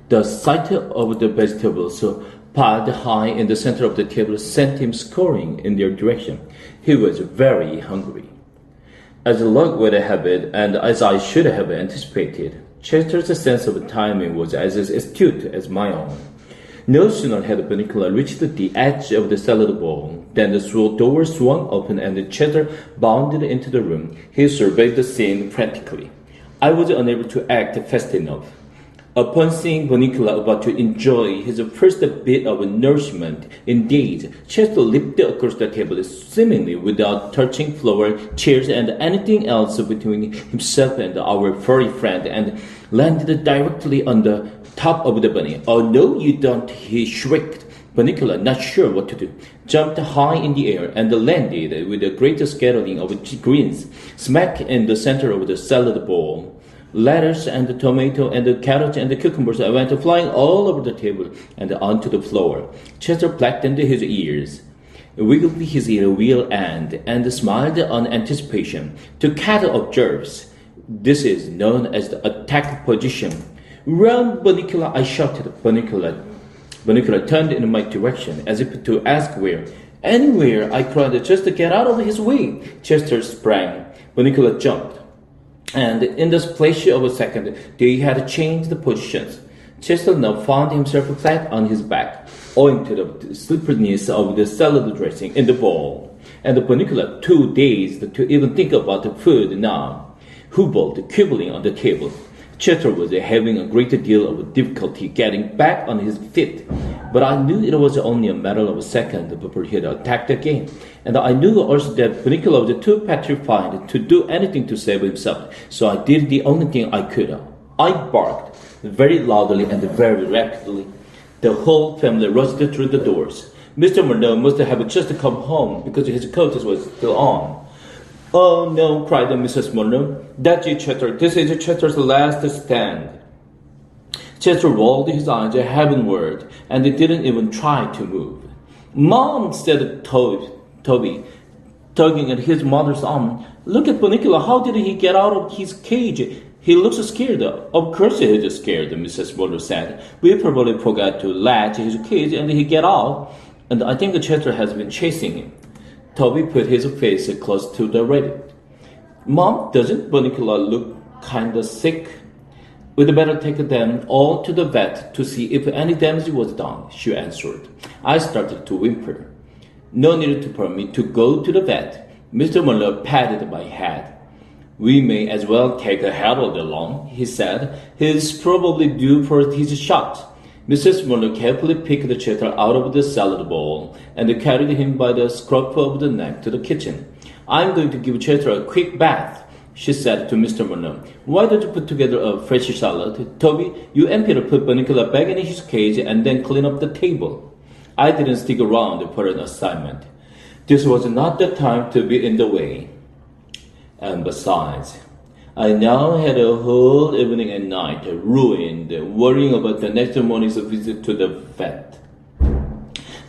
the sight of the vegetables piled high in the center of the table sent him scurrying in their direction. He was very hungry. As luck would have it, and as I should have anticipated, Chester's sense of timing was as astute as my own. No sooner had Bunnicula reached the edge of the salad bowl than the door swung open and Chester bounded into the room. He surveyed the scene frantically. I was unable to act fast enough. Upon seeing Bunnicula about to enjoy his first bit of nourishment in days, Chester leaped across the table seemingly without touching floor, chairs, and anything else between himself and our furry friend and landed directly on the top of the bunny. "Oh, no, you don't," he shrieked. Bunnicula, not sure what to do, jumped high in the air and landed with a great scattering of greens smack in the center of the salad bowl. Lettuce and the tomato and the carrots and the cucumbers went flying all over the table and onto the floor. Chester blackened his ears, wiggled his rear end, and smiled on anticipation. To cat observes, this is known as the attack position. "Run, Bunnicula!" I shouted. Bunnicula turned in my direction as if to ask where. "Anywhere!" I cried. "Just to get out of his way!" Chester sprang. Bunnicula jumped. And in the splash of a second, they had changed positions. Chester now found himself flat on his back, owing to the slipperiness of the salad dressing in the bowl. And Bunnicula, too dazed to even think about the food now, hobbled, quibbling on the table. Chester was having a great deal of difficulty getting back on his feet, but I knew it was only a matter of a second before he'd attacked again. And I knew also that Bunnicula was too petrified to do anything to save himself, so I did the only thing I could. I barked very loudly and very rapidly. The whole family rushed through the doors. Mr. Monroe must have just come home because his coat was still on. "Oh, no," cried Mrs. Monroe. "That's it, Chester. This is Chester's last stand." Chester rolled his eyes heavenward and didn't even try to move. "Mom," said Toby, tugging at his mother's arm. "Look at Bunnicula. How did he get out of his cage? He looks scared." "Of course he's scared," Mrs. Monroe said. "We probably forgot to latch his cage and he get out. And I think Chester has been chasing him." Toby put his face close to the rabbit. "Mom, doesn't Bunnicula look kinda sick?" "We'd better take them all to the vet to see if any damage was done," she answered. I started to whimper. "No need for me to go to the vet." Mr. Monroe patted my head. "We may as well take Harold along," he said. "He's probably due for his shot." Mrs. Monroe carefully picked Chester out of the salad bowl and carried him by the scruff of the neck to the kitchen. "I'm going to give Chester a quick bath. She said to Mr. Monroe, "Why don't you put together a fresh salad? Toby, you and Peter put Bunnicula back in his cage and then clean up the table." I didn't stick around for an assignment. This was not the time to be in the way. And besides, I now had a whole evening and night ruined worrying about the next morning's visit to the vet.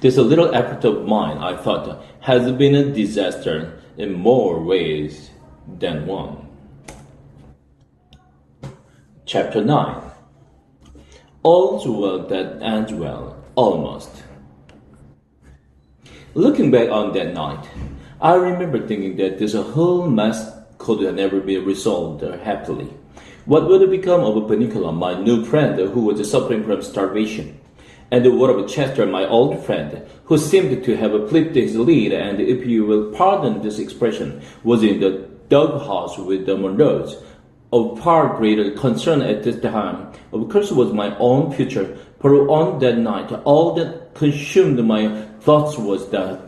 This little effort of mine, I thought, has been a disaster in more ways than one. Chapter 9. All's well that ends well, almost. Looking back on that night, I remember thinking that this whole mess could never be resolved happily. What would have become of Bunnicula, my new friend who was suffering from starvation? And what of Chester, my old friend, who seemed to have flipped his lead and, if you will pardon this expression, was in the doghouse with the Monroes? Of far greater concern at this time, of course, was my own future, for on that night, all that consumed my thoughts was the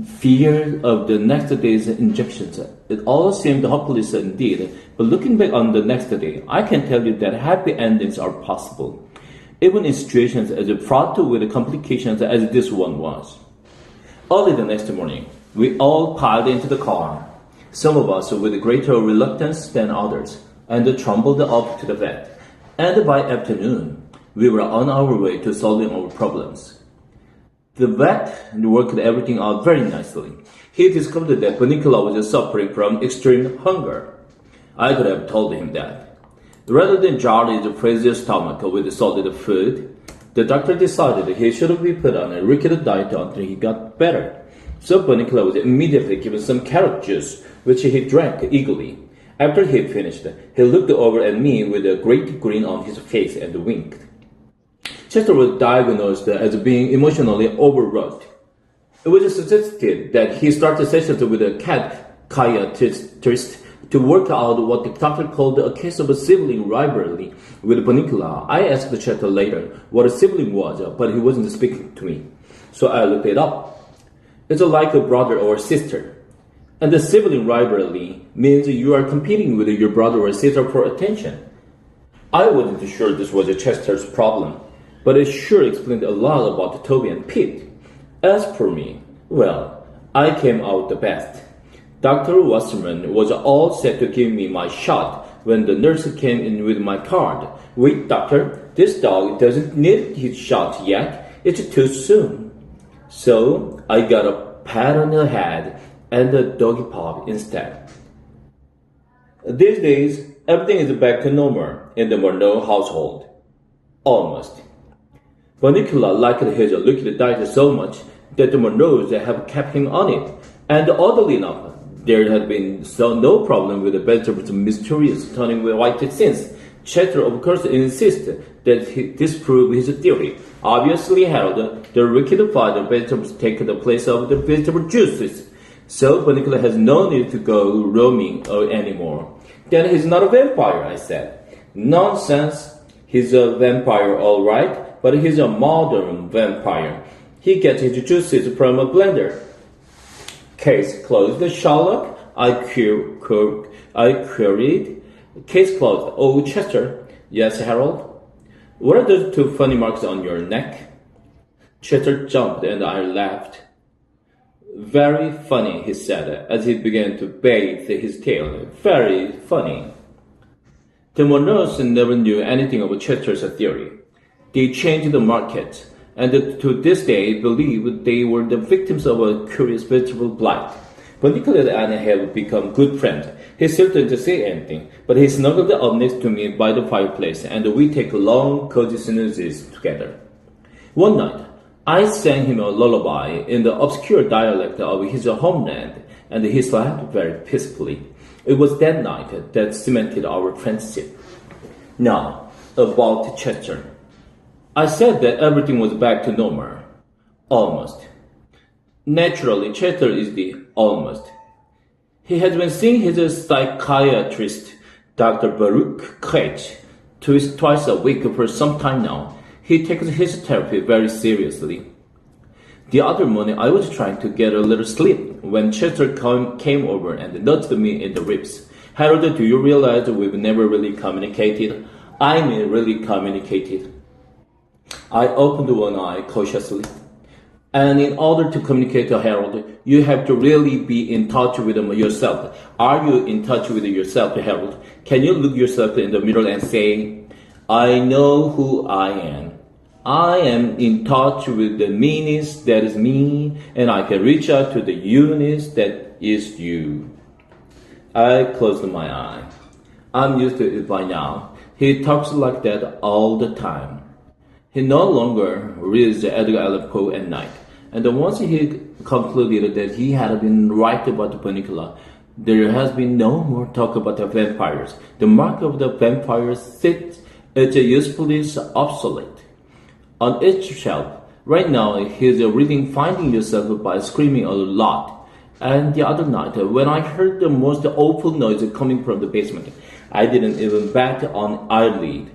fear of the next day's injections. It all seemed hopeless indeed, but looking back on the next day, I can tell you that happy endings are possible, even in situations as fraught with complications as this one was. Early the next morning, we all piled into the car, some of us with greater reluctance than others, and trundled up to the vet. And by afternoon, we were on our way to solving our problems. The vet worked everything out very nicely. He discovered that Bunnicula was suffering from extreme hunger. I could have told him that. Rather than jar his crazy stomach with solid food, the doctor decided he should be put on a rickety diet until he got better. So Bunnicula was immediately given some carrot juice, which he drank eagerly. After he finished, he looked over at me with a great grin on his face and winked. Chester was diagnosed as being emotionally overwrought. It was suggested that he start sessions with a cat psychiatrist to work out what the doctor called a case of a sibling rivalry with Bunnicula. I asked Chester later what a sibling was, but he wasn't speaking to me. So I looked it up. It's like a brother or sister. And the sibling rivalry means you are competing with your brother or sister for attention. I wasn't sure this was Chester's problem, but it sure explained a lot about Toby and Pete. As for me, well, I came out the best. Dr. Wasserman was all set to give me my shot when the nurse came in with my card. "Wait, doctor, this dog doesn't need his shot yet. It's too soon." So I got a pat on the head and a doggy pop instead. These days, everything is back to normal in the Monroe household. Almost. Bunnicula liked his liquid diet so much that the Monroes have kept him on it, and oddly enough, there had been no problem with the vegetables' mysterious turning white since. Chester, of course, insists that he disprove his theory. Obviously, Harold, the liquefied vegetables take the place of the vegetable juices, so Bunnicula has no need to go roaming anymore. Then he's not a vampire, I said. Nonsense. He's a vampire, all right, but he's a modern vampire. He gets his juices from a blender. Case closed, Sherlock, I queried. Case closed. Oh, Chester. Yes, Harold? What are those two funny marks on your neck? Chester jumped and I laughed. Very funny, he said, as he began to bathe his tail. Very funny. The Monroes never knew anything about Chester's theory. They changed the market, and to this day believe they were the victims of a curious vegetable blight. Bunnicula and I have become good friends. He still didn't say anything, but he snuggled up next to me by the fireplace, and we take long, cozy snoozes together. One night, I sang him a lullaby in the obscure dialect of his homeland, and he slept very peacefully. It was that night that cemented our friendship. Now, about Chester. I said that everything was back to normal. Almost. Naturally, Chester is the almost. He has been seeing his psychiatrist, Dr. Baruch Kreitz, twice a week for some time now. He takes his therapy very seriously. The other morning, I was trying to get a little sleep when Chester came over and nudged me in the ribs. Harold, do you realize we've never really communicated? I mean really communicated. I opened one eye cautiously. And in order to communicate to Harold, you have to really be in touch with yourself. Are you in touch with yourself, Harold? Can you look yourself in the mirror and say, I know who I am. I am in touch with the meanness that is me, and I can reach out to the you-ness that is you. I closed my eye. I'm used to it by now. He talks like that all the time. He no longer reads Edgar Allan Poe at night. And once he concluded that he had been right about Bunnicula, there has been no more talk about the vampires. The mark of the vampires sits as usefully obsolete. On each shelf, right now he's reading Finding Yourself by Screaming a Lot. And the other night, when I heard the most awful noise coming from the basement, I didn't even bat an eyelid.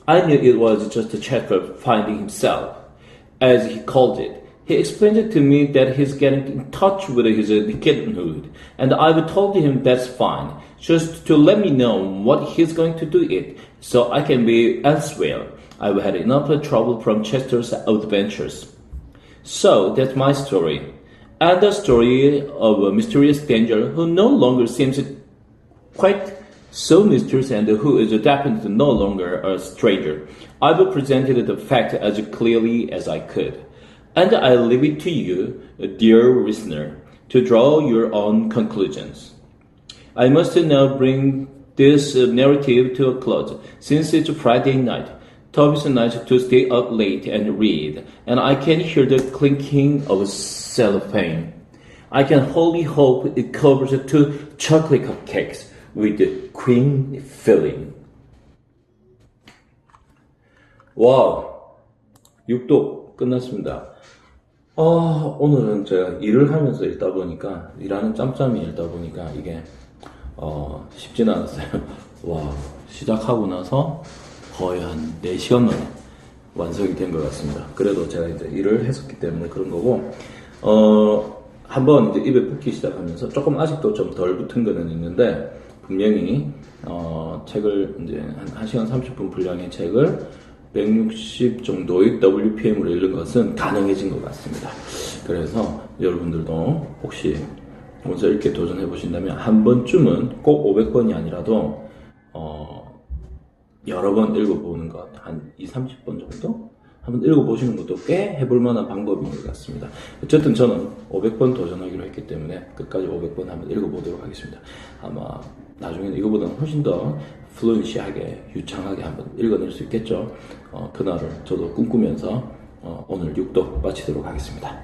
I knew it was just Chester finding himself, as he called it. He explained it to me that he's getting in touch with his kittenhood, and I've told him that's fine, just to let me know what he's going to do it, so I can be elsewhere. I've had enough trouble from Chester's adventures. So that's my story, and the story of a mysterious danger who no longer seems quite so mysterious and who is definitely no longer a stranger. I've presented the fact as clearly as I could. And I leave it to you, dear listener, to draw your own conclusions. I must now bring this narrative to a close, since it's Friday night. Toby's night to stay up late and read, and I can hear the clinking of cellophane. I can wholly hope it covers 2 chocolate cupcakes with the cream filling. 와, 6독 끝났습니다. 오늘은 제가 일을 하면서 읽다 보니까, 일하는 짬짬이 읽다 보니까 이게, 쉽진 않았어요. 와, 시작하고 나서 거의 한 4시간 만에 완성이 된 것 같습니다. 그래도 제가 이제 일을 했었기 때문에 그런 거고, 한번 이제 입에 붙기 시작하면서 조금 아직도 좀 덜 붙은 거는 있는데, 분명히, 책을 이제 한 1시간 30분 분량의 책을 160 정도의 WPM으로 읽는 것은 가능해진 것 같습니다. 그래서 여러분들도 혹시 원서 읽기 도전해 보신다면 한 번쯤은 꼭 500번이 아니라도 여러 번 읽어보는 것, 한 20-30번 정도? 한번 읽어보시는 것도 꽤 해볼 만한 방법인 것 같습니다. 어쨌든 저는 500번 도전하기로 했기 때문에 끝까지 500번 한번 읽어보도록 하겠습니다. 아마 나중에는 이거보다는 훨씬 더 플루언시하게, 유창하게 한번 읽어낼 수 있겠죠. 그날을 저도 꿈꾸면서 오늘 6독 마치도록 하겠습니다.